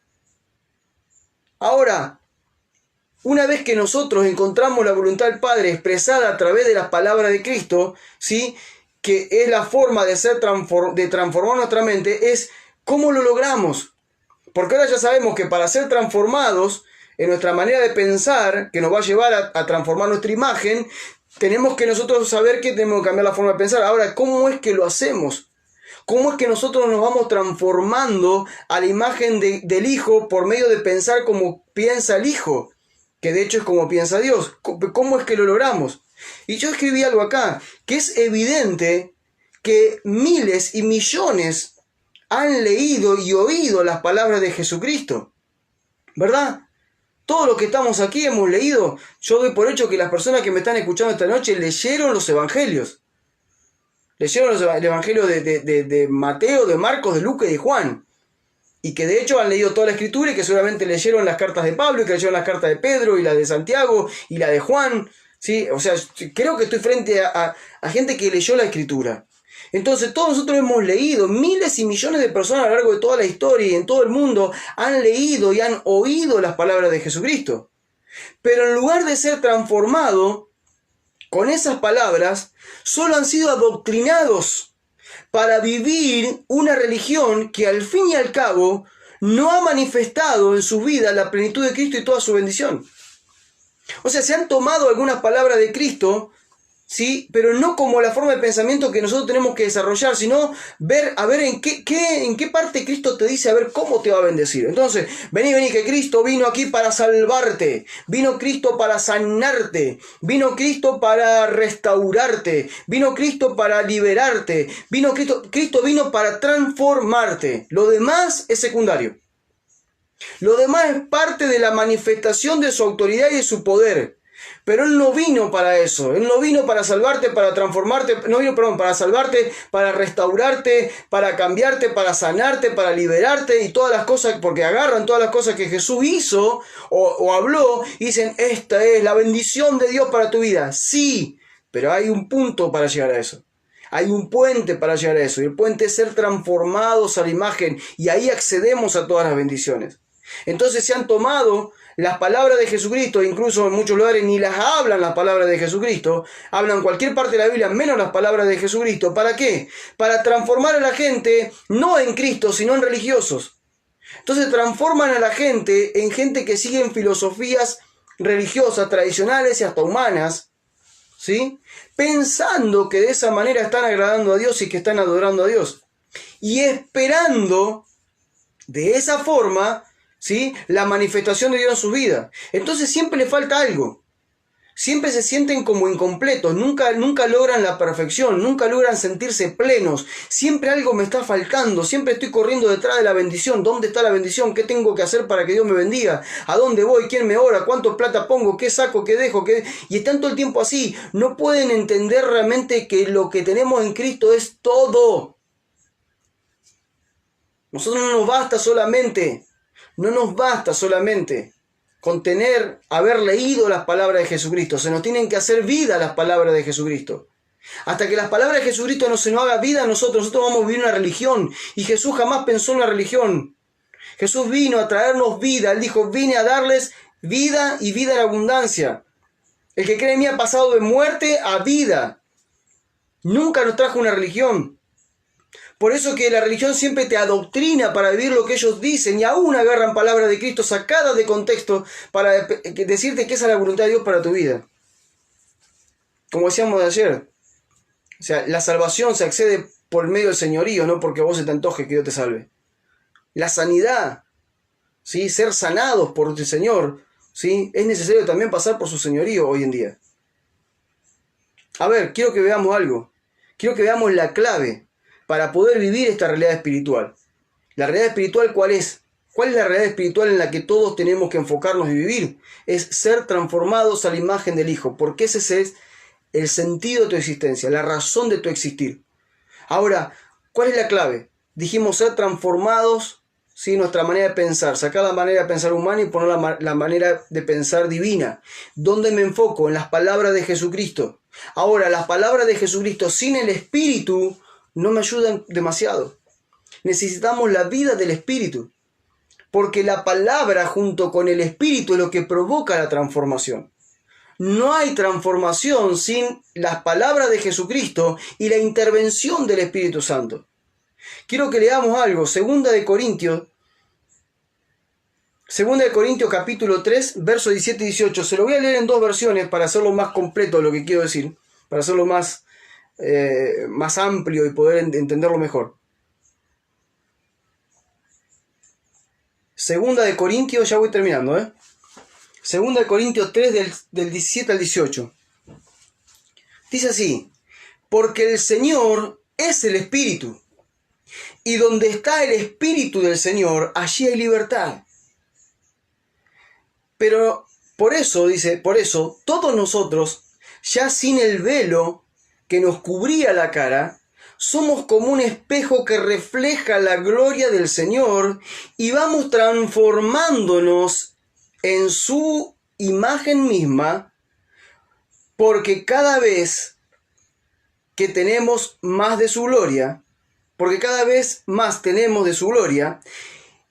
Ahora, una vez que nosotros encontramos la voluntad del Padre expresada a través de las palabras de Cristo, ¿sí?, que es la forma de transformar nuestra mente, es ¿cómo lo logramos? Porque ahora ya sabemos que para ser transformados en nuestra manera de pensar, que nos va a llevar a transformar nuestra imagen, tenemos que nosotros saber que tenemos que cambiar la forma de pensar. Ahora, ¿cómo es que lo hacemos? ¿Cómo es que nosotros nos vamos transformando a la imagen del Hijo por medio de pensar como piensa el Hijo? Que de hecho es como piensa Dios. ¿Cómo es que lo logramos? Y yo escribí algo acá, que es evidente que miles y millones han leído y oído las palabras de Jesucristo, ¿verdad? Todos los que estamos aquí hemos leído. Yo doy por hecho que las personas que me están escuchando esta noche leyeron los evangelios. Leyeron el evangelio de Mateo, de Marcos, de Lucas y de Juan. Y que de hecho han leído toda la Escritura y que seguramente leyeron las cartas de Pablo y que leyeron las cartas de Pedro y las de Santiago y la de Juan. ¿Sí? O sea, creo que estoy frente a gente que leyó la Escritura. Entonces todos nosotros hemos leído, miles y millones de personas a lo largo de toda la historia y en todo el mundo han leído y han oído las palabras de Jesucristo. Pero en lugar de ser transformado con esas palabras, solo han sido adoctrinados para vivir una religión que al fin y al cabo no ha manifestado en su vida la plenitud de Cristo y toda su bendición. O sea, se han tomado algunas palabras de Cristo, ¿sí? Pero no como la forma de pensamiento que nosotros tenemos que desarrollar, sino ver, a ver en qué parte Cristo te dice, a ver cómo te va a bendecir. Entonces, vení, que Cristo vino aquí para salvarte, vino Cristo para sanarte, vino Cristo para restaurarte, vino Cristo para liberarte, Cristo vino para transformarte. Lo demás es secundario. Lo demás es parte de la manifestación de su autoridad y de su poder. Pero Él no vino para eso. Él no vino para salvarte, para transformarte. No vino, perdón, para salvarte, para restaurarte, para cambiarte, para sanarte, para liberarte y todas las cosas, porque agarran todas las cosas que Jesús hizo o habló y dicen, esta es la bendición de Dios para tu vida. Sí, pero hay un punto para llegar a eso. Hay un puente para llegar a eso. Y el puente es ser transformados a la imagen. Y ahí accedemos a todas las bendiciones. Entonces se han tomado las palabras de Jesucristo, incluso en muchos lugares ni las hablan las palabras de Jesucristo, hablan cualquier parte de la Biblia menos las palabras de Jesucristo. ¿Para qué? Para transformar a la gente no en Cristo, sino en religiosos. Entonces transforman a la gente en gente que sigue filosofías religiosas, tradicionales y hasta humanas, ¿sí? Pensando que de esa manera están agradando a Dios y que están adorando a Dios. Y esperando de esa forma, ¿sí?, la manifestación de Dios en su vida. Entonces siempre le falta algo. Siempre se sienten como incompletos. Nunca logran la perfección. Nunca logran sentirse plenos. Siempre algo me está faltando. Siempre estoy corriendo detrás de la bendición. ¿Dónde está la bendición? ¿Qué tengo que hacer para que Dios me bendiga? ¿A dónde voy? ¿Quién me ora? ¿Cuánto plata pongo? ¿Qué saco? ¿Qué dejo? Y están todo el tiempo así. No pueden entender realmente que lo que tenemos en Cristo es todo. Nosotros no nos basta solamente con haber leído las palabras de Jesucristo. Se nos tienen que hacer vida las palabras de Jesucristo. Hasta que las palabras de Jesucristo no se nos haga vida a nosotros vamos a vivir una religión. Y Jesús jamás pensó en una religión. Jesús vino a traernos vida. Él dijo, vine a darles vida y vida en abundancia. El que cree en mí ha pasado de muerte a vida. Nunca nos trajo una religión. Por eso que la religión siempre te adoctrina para vivir lo que ellos dicen y aún agarran palabras de Cristo sacadas de contexto para decirte que esa es la voluntad de Dios para tu vida. Como decíamos de ayer, o sea, la salvación se accede por medio del señorío, no porque a vos se te antoje que Dios te salve. La sanidad, ¿sí?, ser sanados por el Señor, ¿sí?, es necesario también pasar por su señorío hoy en día. A ver, quiero que veamos algo. Quiero que veamos la clave para poder vivir esta realidad espiritual. ¿La realidad espiritual cuál es? ¿Cuál es la realidad espiritual en la que todos tenemos que enfocarnos y vivir? Es ser transformados a la imagen del Hijo, porque ese es el sentido de tu existencia, la razón de tu existir. Ahora, ¿cuál es la clave? Dijimos ser transformados, ¿sí?, nuestra manera de pensar, sacar la manera de pensar humana y poner la manera de pensar divina. ¿Dónde me enfoco? En las palabras de Jesucristo. Ahora, las palabras de Jesucristo sin el Espíritu no me ayudan demasiado. Necesitamos la vida del Espíritu, porque la palabra junto con el Espíritu es lo que provoca la transformación. No hay transformación sin las palabras de Jesucristo y la intervención del Espíritu Santo. Quiero que leamos algo, 2 de Corintios capítulo 3, versos 17 y 18. Se lo voy a leer en dos versiones para hacerlo más completo lo que quiero decir, para hacerlo más amplio y poder entenderlo mejor. 2 de Corintios, ya voy terminando, 2 de Corintios 3 del 17 al 18. Dice así: porque el Señor es el Espíritu, y donde está el Espíritu del Señor, allí hay libertad. Pero por eso, todos nosotros, ya sin el velo que nos cubría la cara, somos como un espejo que refleja la gloria del Señor y vamos transformándonos en su imagen misma, porque cada vez que tenemos más de su gloria,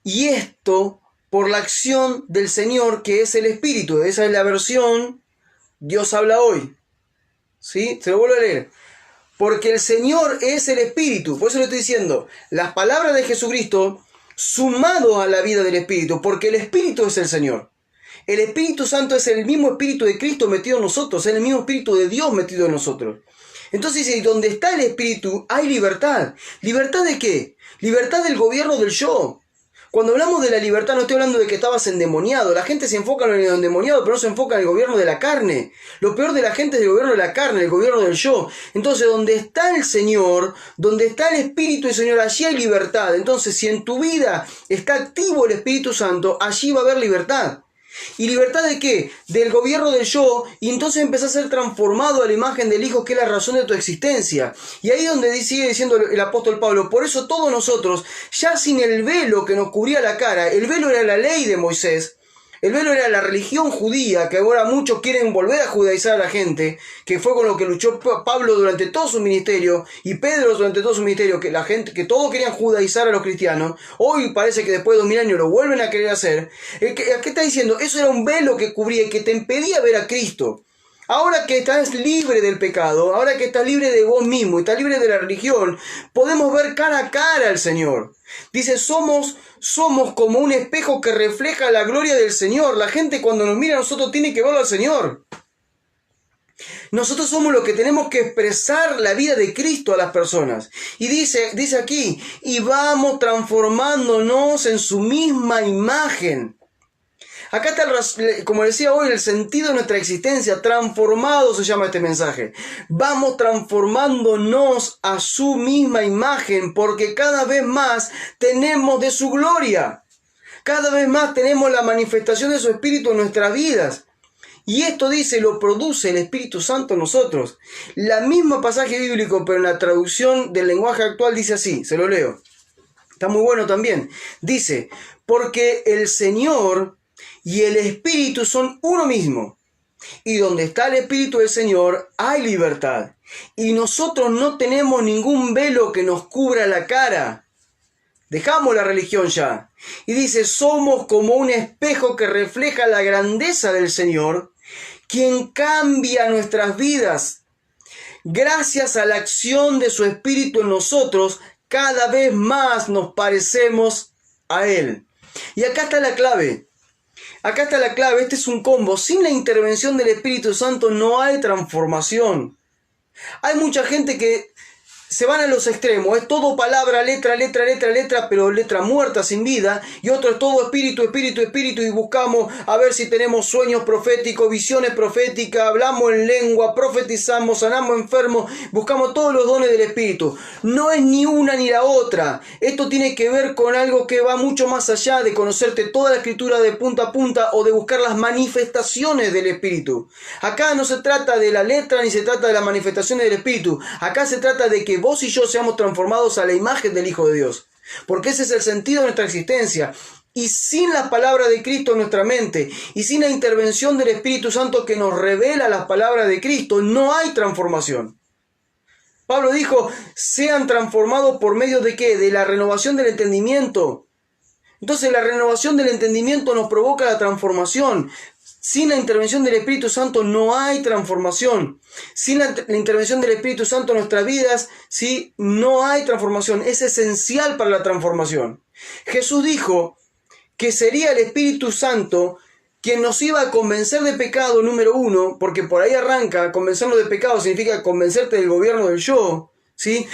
y esto por la acción del Señor que es el Espíritu. Esa es la versión Dios habla hoy. ¿Sí? Se lo vuelvo a leer. Porque el Señor es el Espíritu. Por eso le estoy diciendo, las palabras de Jesucristo sumado a la vida del Espíritu, porque el Espíritu es el Señor. El Espíritu Santo es el mismo Espíritu de Cristo metido en nosotros, es el mismo Espíritu de Dios metido en nosotros. Entonces dice, donde está el Espíritu hay libertad. ¿Libertad de qué? Libertad del gobierno del yo. Cuando hablamos de la libertad no estoy hablando de que estabas endemoniado. La gente se enfoca en el endemoniado, pero no se enfoca en el gobierno de la carne. Lo peor de la gente es el gobierno de la carne, el gobierno del yo. Entonces, donde está el Señor, donde está el Espíritu del Señor, allí hay libertad. Entonces, si en tu vida está activo el Espíritu Santo, allí va a haber libertad. ¿Y libertad de qué? Del gobierno del yo, y entonces empezás a ser transformado a la imagen del Hijo, que es la razón de tu existencia. Y ahí es donde sigue diciendo el apóstol Pablo, por eso todos nosotros, ya sin el velo que nos cubría la cara, el velo era la ley de Moisés, el velo era la religión judía, que ahora muchos quieren volver a judaizar a la gente, que fue con lo que luchó Pablo durante todo su ministerio, y Pedro durante todo su ministerio, que la gente, que todos querían judaizar a los cristianos. Hoy parece que después de 2000 años lo vuelven a querer hacer. ¿Qué está diciendo? Eso era un velo que cubría y que te impedía ver a Cristo. Ahora que estás libre del pecado, ahora que estás libre de vos mismo y estás libre de la religión, podemos ver cara a cara al Señor. Dice, somos como un espejo que refleja la gloria del Señor. La gente cuando nos mira a nosotros tiene que verlo al Señor. Nosotros somos los que tenemos que expresar la vida de Cristo a las personas. Y dice aquí, y vamos transformándonos en su misma imagen. Acá está, como decía hoy, el sentido de nuestra existencia. Transformado se llama este mensaje. Vamos transformándonos a su misma imagen, porque cada vez más tenemos de su gloria. Cada vez más tenemos la manifestación de su Espíritu en nuestras vidas. Y esto dice, lo produce el Espíritu Santo en nosotros. La misma pasaje bíblico, pero en la traducción del lenguaje actual dice así, se lo leo. Está muy bueno también. Dice, porque el Señor y el Espíritu son uno mismo. Y donde está el Espíritu del Señor hay libertad. Y nosotros no tenemos ningún velo que nos cubra la cara. Dejamos la religión ya. Y dice, somos como un espejo que refleja la grandeza del Señor, quien cambia nuestras vidas. Gracias a la acción de su Espíritu en nosotros, cada vez más nos parecemos a Él. Y acá está la clave. Acá está la clave, este es un combo. Sin la intervención del Espíritu Santo no hay transformación. Hay mucha gente que se van a los extremos, es todo palabra, letra, pero letra muerta, sin vida, y otro es todo espíritu, y buscamos a ver si tenemos sueños proféticos, visiones proféticas, hablamos en lengua, profetizamos, sanamos enfermos, buscamos todos los dones del Espíritu. No es ni una ni la otra. Esto tiene que ver con algo que va mucho más allá de conocerte toda la Escritura de punta a punta o de buscar las manifestaciones del Espíritu. Acá no se trata de la letra ni se trata de las manifestaciones del Espíritu. Acá se trata de que vos y yo seamos transformados a la imagen del Hijo de Dios. Porque ese es el sentido de nuestra existencia. Y sin la palabra de Cristo en nuestra mente, y sin la intervención del Espíritu Santo que nos revela las palabras de Cristo, no hay transformación. Pablo dijo, sean transformados por medio de ¿qué? De la renovación del entendimiento. Entonces la renovación del entendimiento nos provoca la transformación. Sin la intervención del Espíritu Santo no hay transformación. Sin la intervención del Espíritu Santo en nuestras vidas, ¿sí? No hay transformación. Es esencial para la transformación. Jesús dijo que sería el Espíritu Santo quien nos iba a convencer de pecado, número uno, porque por ahí arranca, convencernos de pecado significa convencerte del gobierno del yo, ¿sí?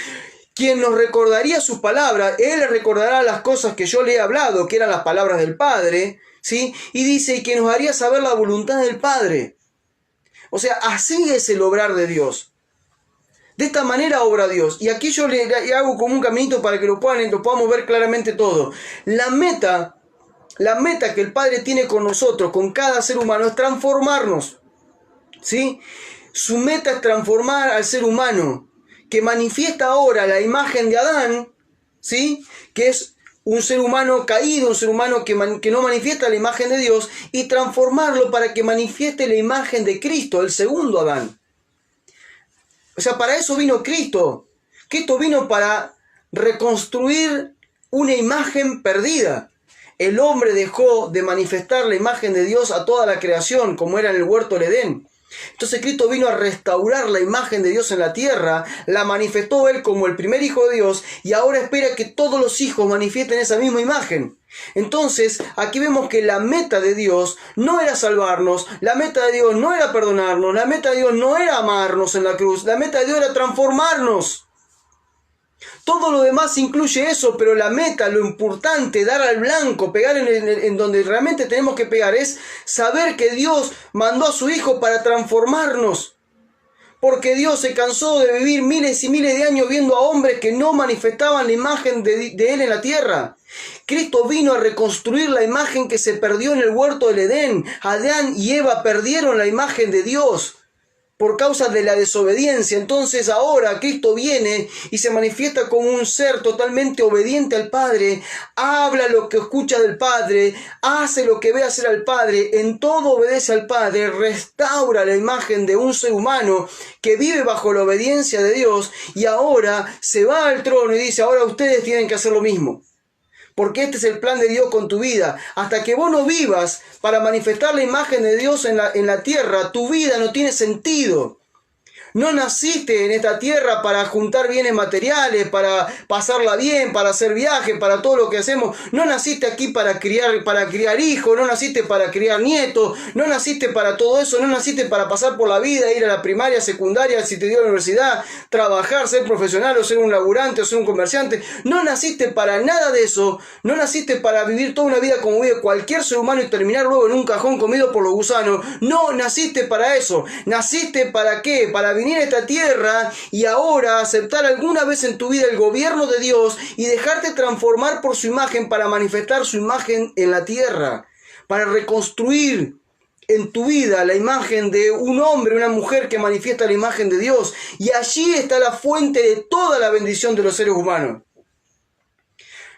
Quien nos recordaría sus palabras, Él le recordará las cosas que yo le he hablado, que eran las palabras del Padre, ¿sí? Y dice, y que nos haría saber la voluntad del Padre. O sea, así es el obrar de Dios. De esta manera obra Dios. Y aquí yo le hago como un caminito para que lo podamos ver claramente todo. La meta que el Padre tiene con nosotros, con cada ser humano, es transformarnos, ¿sí? Su meta es transformar al ser humano, que manifiesta ahora la imagen de Adán, ¿sí? Que es un ser humano caído, un ser humano que no manifiesta la imagen de Dios, y transformarlo para que manifieste la imagen de Cristo, el segundo Adán. O sea, para eso vino Cristo. Cristo vino para reconstruir una imagen perdida. El hombre dejó de manifestar la imagen de Dios a toda la creación, como era en el huerto del Edén. Entonces Cristo vino a restaurar la imagen de Dios en la tierra, la manifestó Él como el primer Hijo de Dios y ahora espera que todos los hijos manifiesten esa misma imagen. Entonces aquí vemos que la meta de Dios no era salvarnos, la meta de Dios no era perdonarnos, la meta de Dios no era amarnos en la cruz, la meta de Dios era transformarnos. Todo lo demás incluye eso, pero la meta, lo importante, dar al blanco, pegar en donde realmente tenemos que pegar, es saber que Dios mandó a su Hijo para transformarnos. Porque Dios se cansó de vivir miles y miles de años viendo a hombres que no manifestaban la imagen de Él en la tierra. Cristo vino a reconstruir la imagen que se perdió en el huerto del Edén. Adán y Eva perdieron la imagen de Dios por causa de la desobediencia. Entonces ahora Cristo viene y se manifiesta como un ser totalmente obediente al Padre, habla lo que escucha del Padre, hace lo que ve hacer al Padre, en todo obedece al Padre, restaura la imagen de un ser humano que vive bajo la obediencia de Dios y ahora se va al trono y dice, ahora ustedes tienen que hacer lo mismo. Porque este es el plan de Dios con tu vida. Hasta que vos no vivas para manifestar la imagen de Dios en la tierra, tu vida no tiene sentido. No naciste en esta tierra para juntar bienes materiales, para pasarla bien, para hacer viajes, para todo lo que hacemos. No naciste aquí para criar hijos, no naciste para criar nietos, no naciste para todo eso, no naciste para pasar por la vida, ir a la primaria, secundaria, si te dio la universidad, trabajar, ser profesional o ser un laburante o ser un comerciante. No naciste para nada de eso, no naciste para vivir toda una vida como vive cualquier ser humano y terminar luego en un cajón comido por los gusanos. No naciste para eso. ¿Naciste para qué? Para venir a esta tierra y ahora aceptar alguna vez en tu vida el gobierno de Dios y dejarte transformar por su imagen para manifestar su imagen en la tierra, para reconstruir en tu vida la imagen de un hombre, una mujer que manifiesta la imagen de Dios. Y allí está la fuente de toda la bendición de los seres humanos.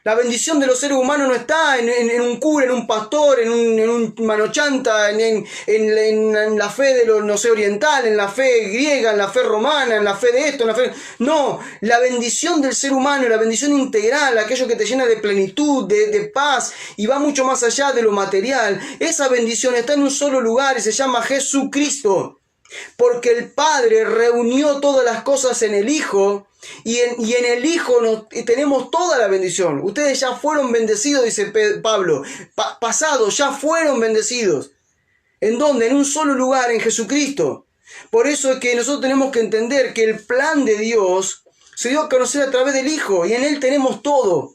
La bendición de los seres humanos no está en un cura, en un pastor, en un manochanta, en la fe de los, no sé, oriental, en la fe griega, en la fe romana, en la fe de esto, en la fe... No, la bendición del ser humano, la bendición integral, aquello que te llena de plenitud, de paz y va mucho más allá de lo material. Esa bendición está en un solo lugar y se llama Jesucristo. Porque el Padre reunió todas las cosas en el Hijo y en el Hijo tenemos toda la bendición. Ustedes ya fueron bendecidos, dice Pablo. Pasados, ya fueron bendecidos. ¿En dónde? En un solo lugar, en Jesucristo. Por eso es que nosotros tenemos que entender que el plan de Dios se dio a conocer a través del Hijo y en Él tenemos todo.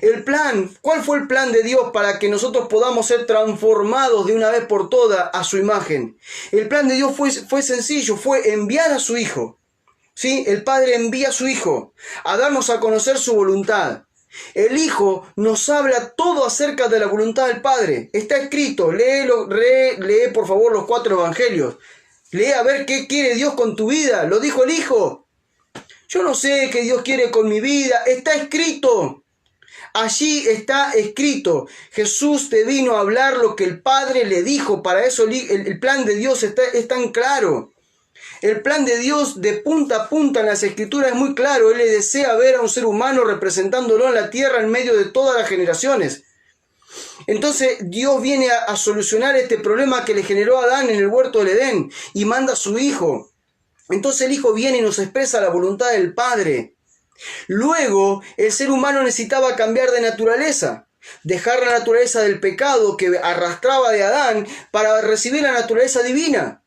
El plan, ¿cuál fue el plan de Dios para que nosotros podamos ser transformados de una vez por todas a su imagen? El plan de Dios fue sencillo, fue enviar a su Hijo. ¿Sí? El Padre envía a su Hijo a darnos a conocer su voluntad. El Hijo nos habla todo acerca de la voluntad del Padre. Está escrito, lee por favor los 4 evangelios. Lee a ver qué quiere Dios con tu vida. Lo dijo el Hijo. Yo no sé qué Dios quiere con mi vida. Está escrito. Allí está escrito. Jesús te vino a hablar lo que el Padre le dijo. Para eso el plan de Dios es tan claro. El plan de Dios de punta a punta en las Escrituras es muy claro. Él le desea ver a un ser humano representándolo en la tierra en medio de todas las generaciones. Entonces Dios viene a solucionar este problema que le generó a Adán en el huerto del Edén y manda a su Hijo. Entonces el Hijo viene y nos expresa la voluntad del Padre. Luego, el ser humano necesitaba cambiar de naturaleza, dejar la naturaleza del pecado que arrastraba de Adán para recibir la naturaleza divina.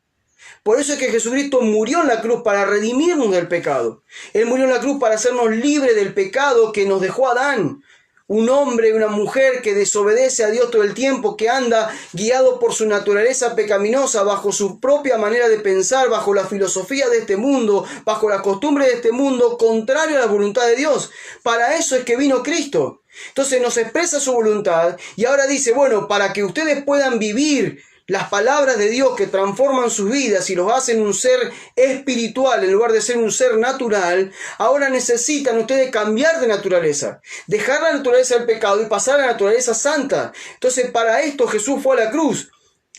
Por eso es que Jesucristo murió en la cruz para redimirnos del pecado. Él murió en la cruz para hacernos libres del pecado que nos dejó Adán. Un hombre y una mujer que desobedece a Dios todo el tiempo, que anda guiado por su naturaleza pecaminosa, bajo su propia manera de pensar, bajo la filosofía de este mundo, bajo la costumbre de este mundo, contrario a la voluntad de Dios. Para eso es que vino Cristo. Entonces nos expresa su voluntad y ahora dice, bueno, para que ustedes puedan vivir las palabras de Dios que transforman sus vidas y los hacen un ser espiritual en lugar de ser un ser natural, ahora necesitan ustedes cambiar de naturaleza, dejar la naturaleza del pecado y pasar a la naturaleza santa. Entonces para esto Jesús fue a la cruz,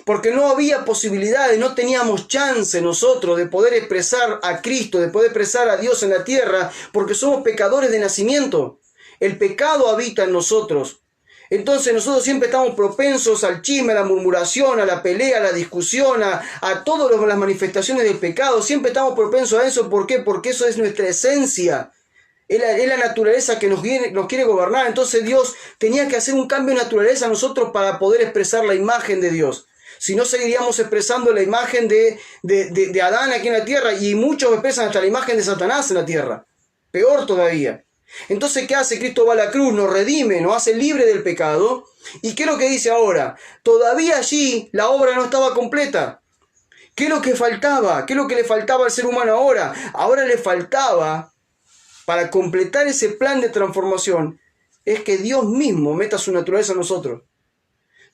porque no había posibilidades, no teníamos chance nosotros de poder expresar a Cristo, de poder expresar a Dios en la tierra, porque somos pecadores de nacimiento. El pecado habita en nosotros. Entonces nosotros siempre estamos propensos al chisme, a la murmuración, a la pelea, a la discusión, a todas las manifestaciones del pecado. Siempre estamos propensos a eso. ¿Por qué? Porque eso es nuestra esencia. Es la naturaleza que nos quiere gobernar. Entonces Dios tenía que hacer un cambio de naturaleza a nosotros para poder expresar la imagen de Dios. Si no, seguiríamos expresando la imagen de Adán aquí en la tierra, y muchos expresan hasta la imagen de Satanás en la tierra. Peor todavía. Entonces, ¿qué hace? Cristo va a la cruz, nos redime, nos hace libre del pecado. ¿Y qué es lo que dice ahora? Todavía allí la obra no estaba completa. ¿Qué es lo que faltaba? ¿Qué es lo que le faltaba al ser humano ahora? Ahora le faltaba, para completar ese plan de transformación, es que Dios mismo meta su naturaleza en nosotros.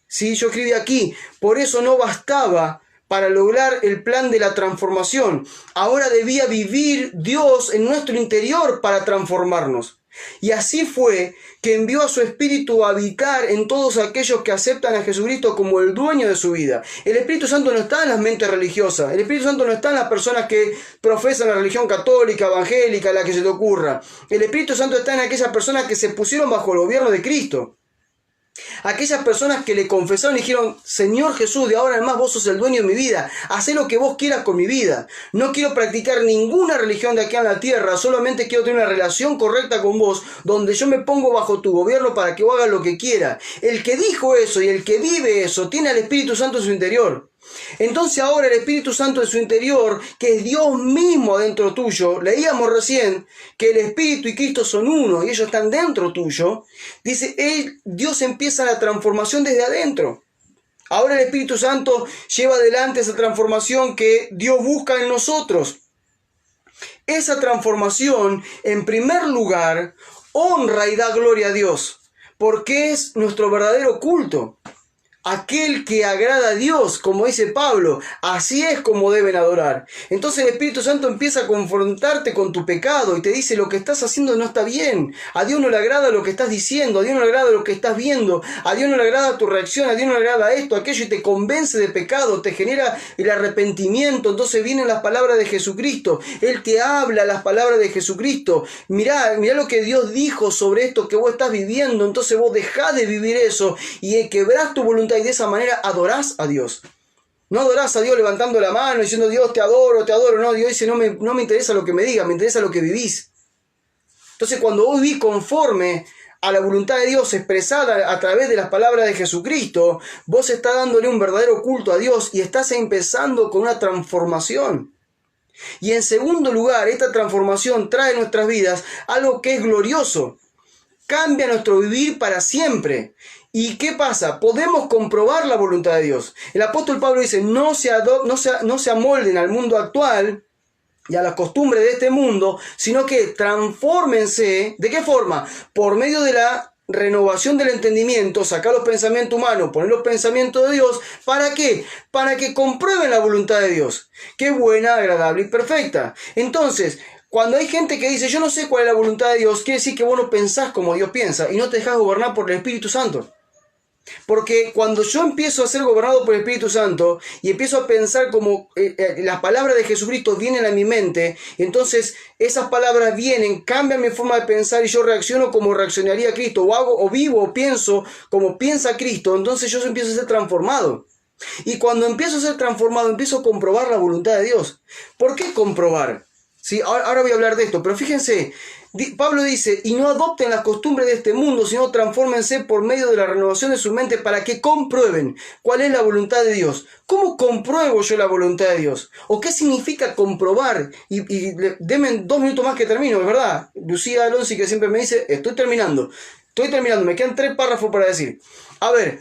Sí, yo escribí aquí, por eso no bastaba para lograr el plan de la transformación. Ahora debía vivir Dios en nuestro interior para transformarnos. Y así fue que envió a su Espíritu a habitar en todos aquellos que aceptan a Jesucristo como el dueño de su vida. El Espíritu Santo no está en las mentes religiosas. El Espíritu Santo no está en las personas que profesan la religión católica, evangélica, la que se te ocurra. El Espíritu Santo está en aquellas personas que se pusieron bajo el gobierno de Cristo. Aquellas personas que le confesaron y dijeron: Señor Jesús, de ahora en más vos sos el dueño de mi vida, hacé lo que vos quieras con mi vida, no quiero practicar ninguna religión de aquí en la tierra, solamente quiero tener una relación correcta con vos, donde yo me pongo bajo tu gobierno para que vos hagas lo que quiera. El que dijo eso y el que vive eso tiene al Espíritu Santo en su interior. Entonces ahora el Espíritu Santo en su interior, que es Dios mismo dentro tuyo, leíamos recién que el Espíritu y Cristo son uno y ellos están dentro tuyo, dice, Dios empieza la transformación desde adentro. Ahora el Espíritu Santo lleva adelante esa transformación que Dios busca en nosotros. Esa transformación, en primer lugar, honra y da gloria a Dios, porque es nuestro verdadero culto. Aquel que agrada a Dios, como dice Pablo, así es como deben adorar. Entonces el Espíritu Santo empieza a confrontarte con tu pecado y te dice: lo que estás haciendo no está bien. A Dios no le agrada lo que estás diciendo, a Dios no le agrada lo que estás viendo, a Dios no le agrada tu reacción, a Dios no le agrada esto, aquello, y te convence de pecado, te genera el arrepentimiento. Entonces vienen las palabras de Jesucristo, Él te habla las palabras de Jesucristo. Mirá lo que Dios dijo sobre esto que vos estás viviendo. Entonces vos dejás de vivir eso y quebrás tu voluntad, y de esa manera adorás a Dios. No adorás a Dios levantando la mano diciendo: Dios, te adoro, te adoro. No, Dios dice: no me interesa lo que me digas, me interesa lo que vivís. Entonces, cuando vos vivís conforme a la voluntad de Dios expresada a través de las palabras de Jesucristo, vos estás dándole un verdadero culto a Dios y estás empezando con una transformación. Y en segundo lugar, esta transformación trae en nuestras vidas algo que es glorioso. Cambia nuestro vivir para siempre. ¿Y qué pasa? Podemos comprobar la voluntad de Dios. El apóstol Pablo dice: no se amolden al mundo actual y a las costumbres de este mundo, sino que transfórmense. ¿De qué forma? Por medio de la renovación del entendimiento, sacar los pensamientos humanos, poner los pensamientos de Dios. ¿Para qué? Para que comprueben la voluntad de Dios, que es buena, agradable y perfecta. Entonces, cuando hay gente que dice: yo no sé cuál es la voluntad de Dios, quiere decir que vos no pensás como Dios piensa y no te dejás gobernar por el Espíritu Santo. Porque cuando yo empiezo a ser gobernado por el Espíritu Santo y empiezo a pensar como las palabras de Jesucristo vienen a mi mente, entonces esas palabras vienen, cambian mi forma de pensar y yo reacciono como reaccionaría Cristo, o vivo o pienso como piensa Cristo. Entonces yo empiezo a ser transformado. Y cuando empiezo a ser transformado, empiezo a comprobar la voluntad de Dios. ¿Por qué comprobar? Sí, ahora voy a hablar de esto, pero fíjense, Pablo dice: y no adopten las costumbres de este mundo, sino transfórmense por medio de la renovación de su mente para que comprueben cuál es la voluntad de Dios. ¿Cómo compruebo yo la voluntad de Dios? ¿O qué significa comprobar? Y denme 2 minutos más que termino, es verdad. Lucía Alonso, que siempre me dice: estoy terminando, me quedan 3 párrafos para decir. A ver,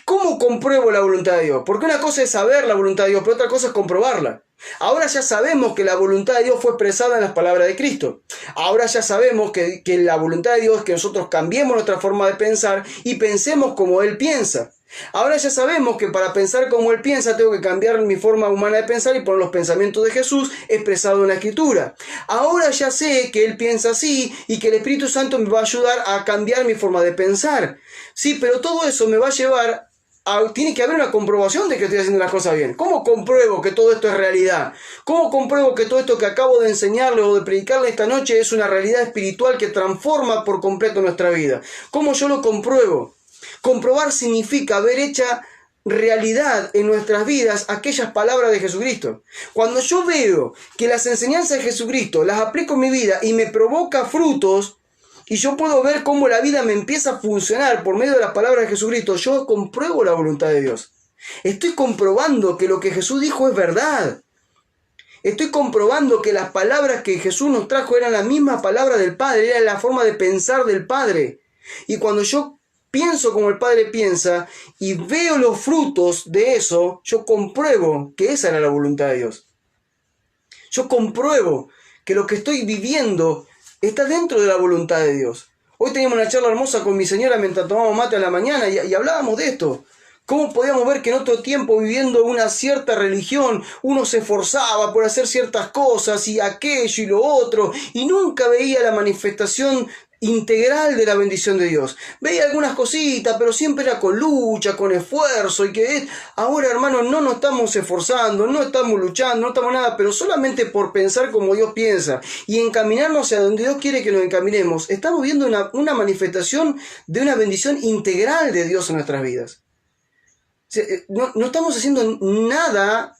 ¿cómo compruebo la voluntad de Dios? Porque una cosa es saber la voluntad de Dios, pero otra cosa es comprobarla. Ahora ya sabemos que la voluntad de Dios fue expresada en las palabras de Cristo. Ahora ya sabemos que la voluntad de Dios es que nosotros cambiemos nuestra forma de pensar y pensemos como Él piensa. Ahora ya sabemos que para pensar como Él piensa tengo que cambiar mi forma humana de pensar y poner los pensamientos de Jesús expresados en la Escritura. Ahora ya sé que Él piensa así y que el Espíritu Santo me va a ayudar a cambiar mi forma de pensar. Sí, pero todo eso me va a llevar tiene que haber una comprobación de que estoy haciendo las cosas bien. ¿Cómo compruebo que todo esto es realidad? ¿Cómo compruebo que todo esto que acabo de enseñarle o de predicarle esta noche es una realidad espiritual que transforma por completo nuestra vida? ¿Cómo yo lo compruebo? Comprobar significa ver hecha realidad en nuestras vidas aquellas palabras de Jesucristo. Cuando yo veo que las enseñanzas de Jesucristo las aplico en mi vida y me provoca frutos, y yo puedo ver cómo la vida me empieza a funcionar por medio de las palabras de Jesucristo, yo compruebo la voluntad de Dios. Estoy comprobando que lo que Jesús dijo es verdad. Estoy comprobando que las palabras que Jesús nos trajo eran las mismas palabras del Padre, era la forma de pensar del Padre. Y cuando yo pienso como el Padre piensa y veo los frutos de eso, yo compruebo que esa era la voluntad de Dios. Yo compruebo que lo que estoy viviendo está dentro de la voluntad de Dios. Hoy teníamos una charla hermosa con mi señora mientras tomábamos mate a la mañana y hablábamos de esto. ¿Cómo podíamos ver que en otro tiempo, viviendo una cierta religión, uno se esforzaba por hacer ciertas cosas y aquello y lo otro, y nunca veía la manifestación integral de la bendición de Dios? Veía algunas cositas, pero siempre era con lucha, con esfuerzo, y que ahora, hermano, no nos estamos esforzando, no estamos luchando, no estamos nada, pero solamente por pensar como Dios piensa y encaminarnos a donde Dios quiere que nos encaminemos, estamos viendo una manifestación de una bendición integral de Dios en nuestras vidas. No estamos haciendo nada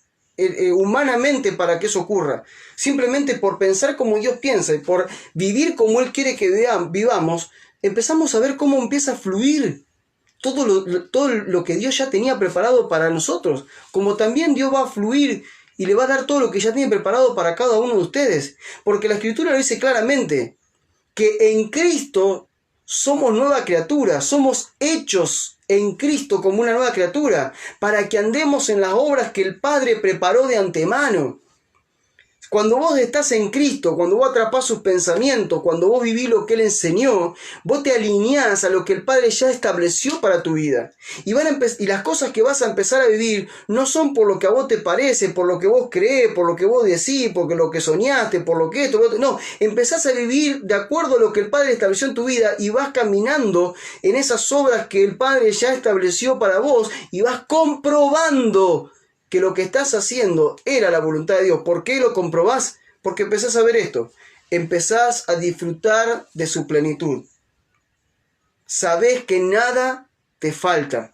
humanamente para que eso ocurra. Simplemente por pensar como Dios piensa y por vivir como Él quiere que vivamos, empezamos a ver cómo empieza a fluir todo lo que Dios ya tenía preparado para nosotros. Como también Dios va a fluir y le va a dar todo lo que ya tiene preparado para cada uno de ustedes. Porque la Escritura dice claramente que en Cristo somos nueva criatura, somos hechos en Cristo como una nueva criatura, para que andemos en las obras que el Padre preparó de antemano. Cuando vos estás en Cristo, cuando vos atrapás sus pensamientos, cuando vos vivís lo que Él enseñó, vos te alineás a lo que el Padre ya estableció para tu vida. Y las cosas que vas a empezar a vivir no son por lo que a vos te parece, por lo que vos creés, por lo que vos decís, por lo que soñaste, por lo que esto, lo otro. No, empezás a vivir de acuerdo a lo que el Padre estableció en tu vida y vas caminando en esas obras que el Padre ya estableció para vos y vas comprobando que lo que estás haciendo era la voluntad de Dios. ¿Por qué lo comprobás? Porque empezás a ver esto. Empezás a disfrutar de su plenitud. Sabés que nada te falta.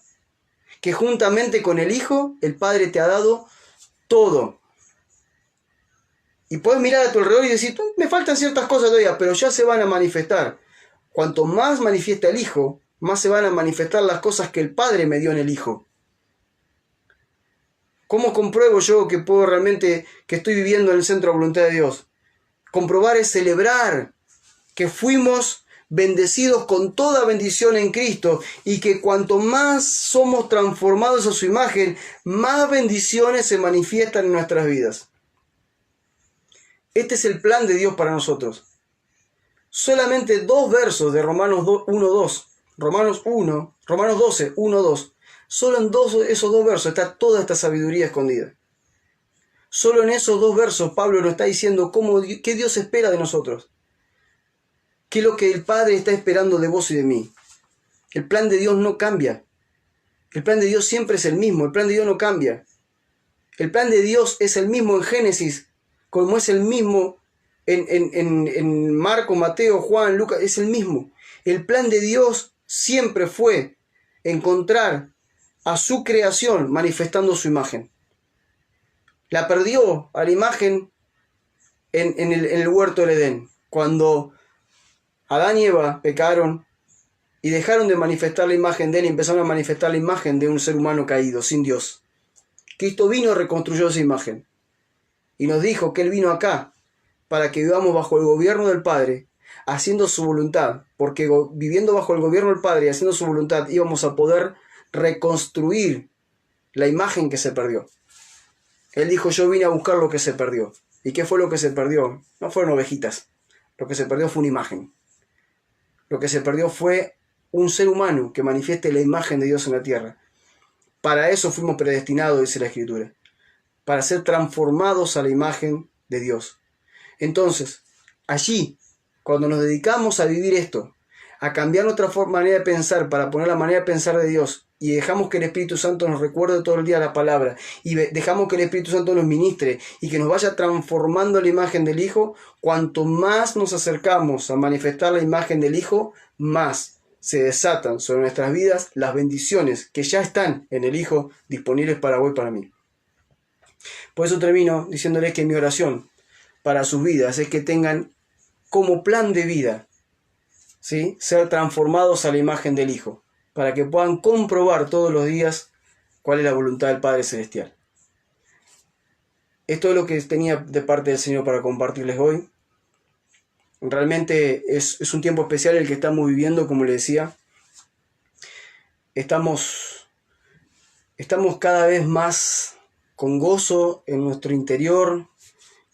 Que juntamente con el Hijo, el Padre te ha dado todo. Y puedes mirar a tu alrededor y decir, me faltan ciertas cosas todavía, pero ya se van a manifestar. Cuanto más manifiesta el Hijo, más se van a manifestar las cosas que el Padre me dio en el Hijo. ¿Cómo compruebo yo que puedo realmente, que estoy viviendo en el centro de la voluntad de Dios? Comprobar es celebrar que fuimos bendecidos con toda bendición en Cristo y que cuanto más somos transformados a su imagen, más bendiciones se manifiestan en nuestras vidas. Este es el plan de Dios para nosotros. Solamente 2 versos de Romanos 1:2, Romanos 12, 1:2. Solo en esos 2 versos está toda esta sabiduría escondida. Solo en esos 2 versos Pablo nos está diciendo qué Dios espera de nosotros. ¿Qué es lo que el Padre está esperando de vos y de mí? El plan de Dios no cambia. El plan de Dios siempre es el mismo. El plan de Dios no cambia. El plan de Dios es el mismo en Génesis, como es el mismo en Marco, Mateo, Juan, Lucas. Es el mismo. El plan de Dios siempre fue encontrar a su creación manifestando su imagen. La perdió a la imagen en el huerto del Edén, cuando Adán y Eva pecaron y dejaron de manifestar la imagen de Él y empezaron a manifestar la imagen de un ser humano caído, sin Dios. Cristo vino y reconstruyó esa imagen y nos dijo que Él vino acá para que vivamos bajo el gobierno del Padre, haciendo su voluntad, porque viviendo bajo el gobierno del Padre y haciendo su voluntad íbamos a poder reconstruir la imagen que se perdió. Él dijo, yo vine a buscar lo que se perdió. ¿Y qué fue lo que se perdió? No fueron ovejitas. Lo que se perdió fue una imagen. Lo que se perdió fue un ser humano que manifieste la imagen de Dios en la tierra. Para eso fuimos predestinados, dice la Escritura. Para ser transformados a la imagen de Dios. Entonces, allí, cuando nos dedicamos a vivir esto, a cambiar nuestra manera de pensar para poner la manera de pensar de Dios y dejamos que el Espíritu Santo nos recuerde todo el día la palabra y dejamos que el Espíritu Santo nos ministre y que nos vaya transformando la imagen del Hijo, cuanto más nos acercamos a manifestar la imagen del Hijo, más se desatan sobre nuestras vidas las bendiciones que ya están en el Hijo disponibles para vos y para mí. Por eso termino diciéndoles que mi oración para sus vidas es que tengan como plan de vida, ¿sí?, ser transformados a la imagen del Hijo, para que puedan comprobar todos los días cuál es la voluntad del Padre Celestial. Esto es lo que tenía de parte del Señor para compartirles hoy. Realmente es un tiempo especial el que estamos viviendo, como les decía. Estamos cada vez más con gozo en nuestro interior,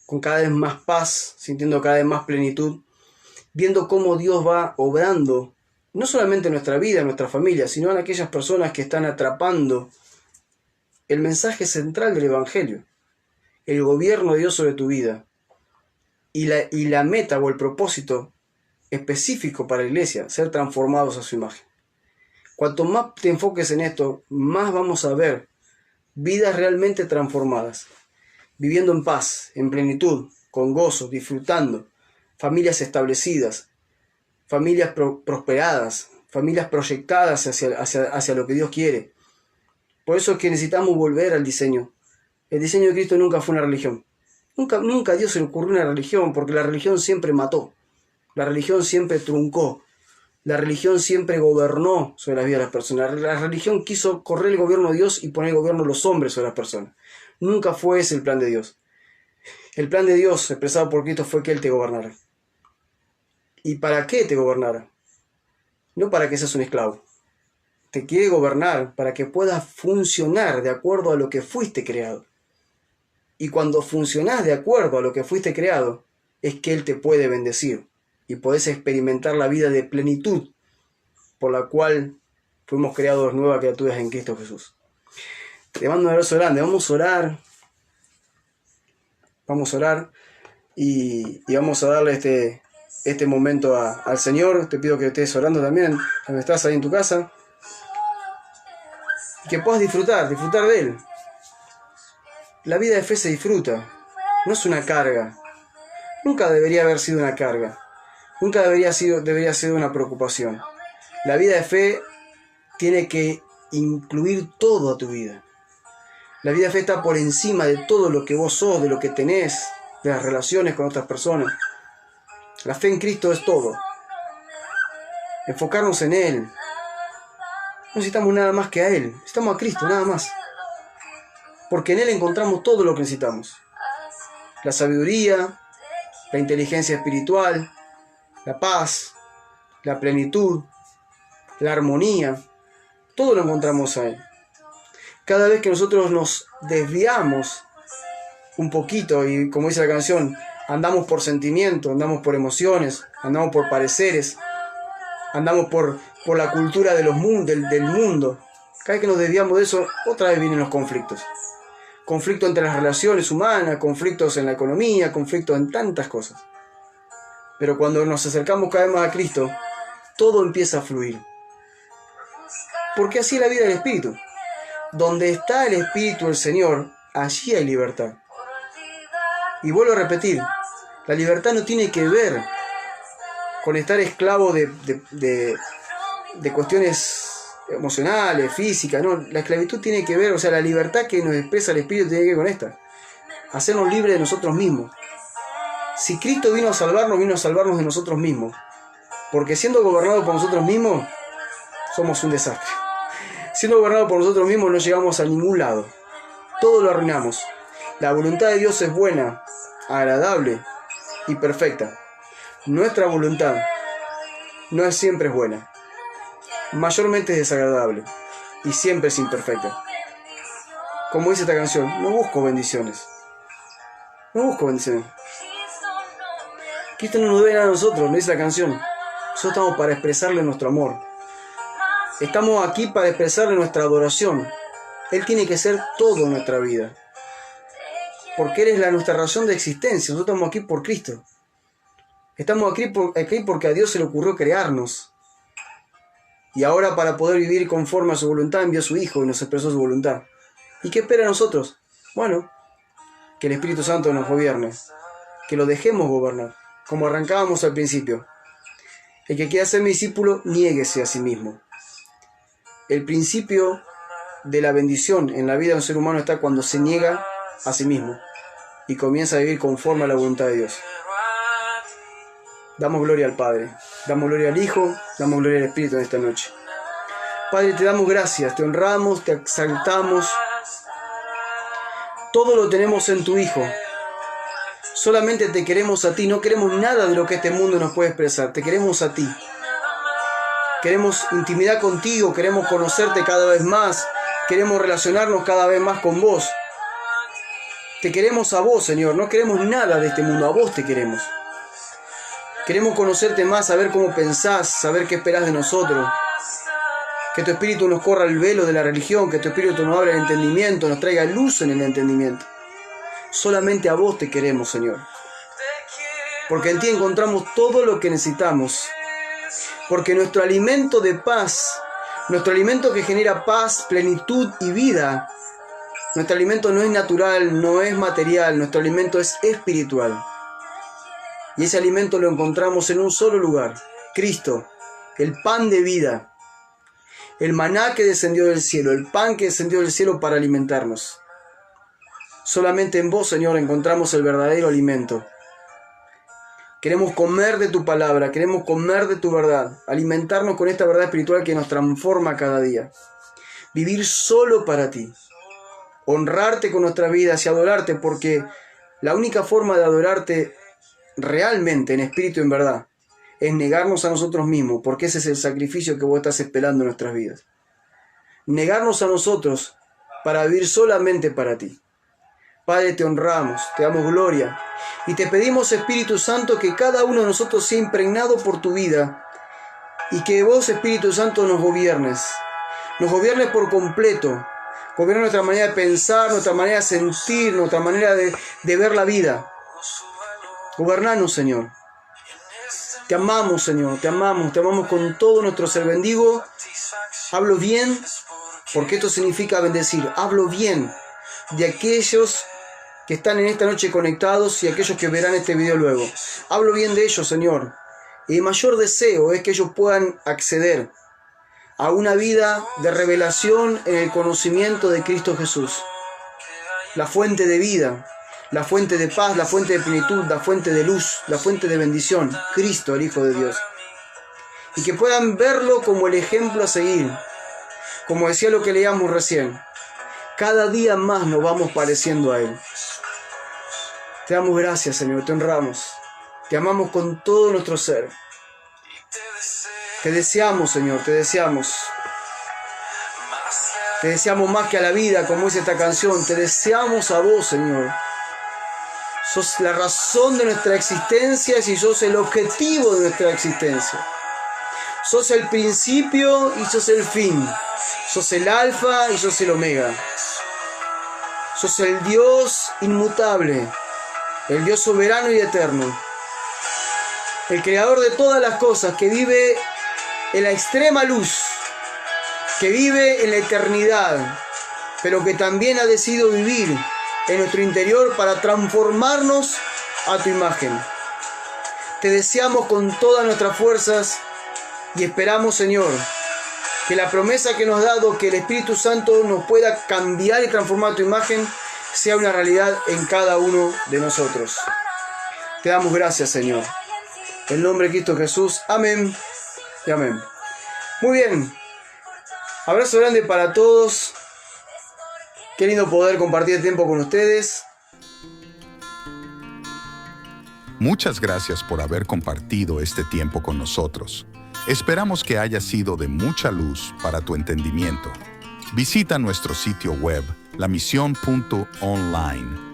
con cada vez más paz, sintiendo cada vez más plenitud, viendo cómo Dios va obrando, no solamente en nuestra vida, en nuestra familia, sino en aquellas personas que están atrapando el mensaje central del Evangelio, el gobierno de Dios sobre tu vida. Y la meta o el propósito específico para la iglesia, ser transformados a su imagen. Cuanto más te enfoques en esto, más vamos a ver vidas realmente transformadas, viviendo en paz, en plenitud, con gozo, disfrutando, familias establecidas, familias prosperadas, familias proyectadas hacia lo que Dios quiere. Por eso es que necesitamos volver al diseño. El diseño de Cristo nunca fue una religión. Nunca a Dios se le ocurrió una religión, porque la religión siempre mató. La religión siempre truncó. La religión siempre gobernó sobre la vida de las personas. La religión quiso correr el gobierno de Dios y poner el gobierno de los hombres sobre las personas. Nunca fue ese el plan de Dios. El plan de Dios expresado por Cristo fue que Él te gobernara. ¿Y para qué te gobernara? No para que seas un esclavo. Te quiere gobernar para que puedas funcionar de acuerdo a lo que fuiste creado. Y cuando funcionás de acuerdo a lo que fuiste creado, es que Él te puede bendecir y podés experimentar la vida de plenitud por la cual fuimos creados nuevas criaturas en Cristo Jesús. Te mando un abrazo grande. Vamos a orar y vamos a darle este momento al Señor. Te pido que estés orando también cuando estás ahí en tu casa, y que puedas disfrutar de Él. La vida de fe se disfruta, no es una carga. Nunca debería haber sido una carga. Nunca debería ser una preocupación. La vida de fe tiene que incluir todo a tu vida. La vida de fe está por encima de todo lo que vos sos, de lo que tenés, de las relaciones con otras personas. La fe en Cristo es todo. Enfocarnos en Él. No necesitamos nada más que a Él. Necesitamos a Cristo, nada más. Porque en Él encontramos todo lo que necesitamos. La sabiduría, la inteligencia espiritual, la paz, la plenitud, la armonía. Todo lo encontramos ahí. Cada vez que nosotros nos desviamos un poquito, y como dice la canción, andamos por sentimientos, andamos por emociones, andamos por pareceres, andamos por la cultura del mundo. Cada vez que nos desviamos de eso, otra vez vienen los conflictos. Conflicto entre las relaciones humanas, conflictos en la economía, conflictos en tantas cosas. Pero cuando nos acercamos cada vez más a Cristo, todo empieza a fluir. Porque así es la vida del Espíritu. Donde está el Espíritu del Señor, allí hay libertad. Y vuelvo a repetir, la libertad no tiene que ver con estar esclavo de cuestiones emocionales, físicas, no. La esclavitud tiene que ver, la libertad que nos expresa el Espíritu tiene que ver con esta. Hacernos libres de nosotros mismos. Si Cristo vino a salvarnos de nosotros mismos. Porque siendo gobernados por nosotros mismos, somos un desastre. Siendo gobernados por nosotros mismos no llegamos a ningún lado. Todo lo arruinamos. La voluntad de Dios es buena, agradable y perfecta. Nuestra voluntad no siempre es buena. Mayormente es desagradable y siempre es imperfecta. Como dice esta canción, no busco bendiciones. Cristo no nos debe nada a nosotros, no dice la canción. Nosotros estamos para expresarle nuestro amor. Estamos aquí para expresarle nuestra adoración. Él tiene que ser todo en nuestra vida. Porque Él es nuestra razón de existencia. Nosotros estamos aquí por Cristo. Estamos aquí porque a Dios se le ocurrió crearnos. Y ahora, para poder vivir conforme a su voluntad, envió a su Hijo y nos expresó su voluntad. ¿Y qué espera de nosotros? Bueno, que el Espíritu Santo nos gobierne. Que lo dejemos gobernar, como arrancábamos al principio. El que quiera ser mi discípulo, niéguese a sí mismo. El principio de la bendición en la vida de un ser humano está cuando se niega a sí mismo y comienza a vivir conforme a la voluntad de Dios. Damos gloria al Padre, damos gloria al Hijo, damos gloria al Espíritu en esta noche. Padre, te damos gracias, te honramos, te exaltamos. Todo lo tenemos en tu Hijo. Solamente te queremos a ti, no queremos nada de lo que este mundo nos puede expresar, te queremos a ti. Queremos intimidad contigo, queremos conocerte cada vez más, queremos relacionarnos cada vez más con vos. Te queremos a vos, Señor, no queremos nada de este mundo, a vos te queremos. Queremos conocerte más, saber cómo pensás, saber qué esperás de nosotros. Que tu Espíritu nos corra el velo de la religión, que tu Espíritu nos abra el entendimiento, nos traiga luz en el entendimiento. Solamente a vos te queremos, Señor. Porque en ti encontramos todo lo que necesitamos. Porque nuestro alimento de paz, nuestro alimento que genera paz, plenitud y vida, nuestro alimento no es natural, no es material, nuestro alimento es espiritual. Y ese alimento lo encontramos en un solo lugar, Cristo, el pan de vida. El maná que descendió del cielo, el pan que descendió del cielo para alimentarnos. Solamente en vos, Señor, encontramos el verdadero alimento. Queremos comer de tu palabra, queremos comer de tu verdad, alimentarnos con esta verdad espiritual que nos transforma cada día. Vivir solo para ti, honrarte con nuestras vidas y adorarte, porque la única forma de adorarte realmente en espíritu y en verdad es negarnos a nosotros mismos, porque ese es el sacrificio que vos estás esperando en nuestras vidas. Negarnos a nosotros para vivir solamente para ti. Padre, te honramos, te damos gloria y te pedimos, Espíritu Santo, que cada uno de nosotros sea impregnado por tu vida y que vos, Espíritu Santo, nos gobiernes por completo. Gobierna nuestra manera de pensar, nuestra manera de sentir, nuestra manera de ver la vida. Gobernanos, Señor. Te amamos, Señor, te amamos con todo nuestro ser. Bendigo, hablo bien, porque esto significa bendecir. Hablo bien de aquellos que están en esta noche conectados y aquellos que verán este video luego. Hablo bien de ellos, Señor. Y mi mayor deseo es que ellos puedan acceder a una vida de revelación en el conocimiento de Cristo Jesús. La fuente de vida, la fuente de paz, la fuente de plenitud, la fuente de luz, la fuente de bendición, Cristo, el Hijo de Dios. Y que puedan verlo como el ejemplo a seguir. Como decía lo que leíamos recién, cada día más nos vamos pareciendo a Él. Te damos gracias, Señor, te honramos. Te amamos con todo nuestro ser. Te deseamos, Señor, te deseamos. Te deseamos más que a la vida, como dice esta canción. Te deseamos a vos, Señor. Sos la razón de nuestra existencia y sos el objetivo de nuestra existencia. Sos el principio y sos el fin. Sos el alfa y sos el omega. Sos el Dios inmutable, el Dios soberano y eterno. El creador de todas las cosas, que vive en la extrema luz, que vive en la eternidad, pero que también ha decidido vivir en nuestro interior para transformarnos a tu imagen. Te deseamos con todas nuestras fuerzas y esperamos, Señor, que la promesa que nos has dado, que el Espíritu Santo nos pueda cambiar y transformar a tu imagen, sea una realidad en cada uno de nosotros. Te damos gracias, Señor. En el nombre de Cristo Jesús. Amén y amén. Muy bien. Abrazo grande para todos. Qué lindo poder compartir el tiempo con ustedes. Muchas gracias por haber compartido este tiempo con nosotros. Esperamos que haya sido de mucha luz para tu entendimiento. Visita nuestro sitio web, lamision.online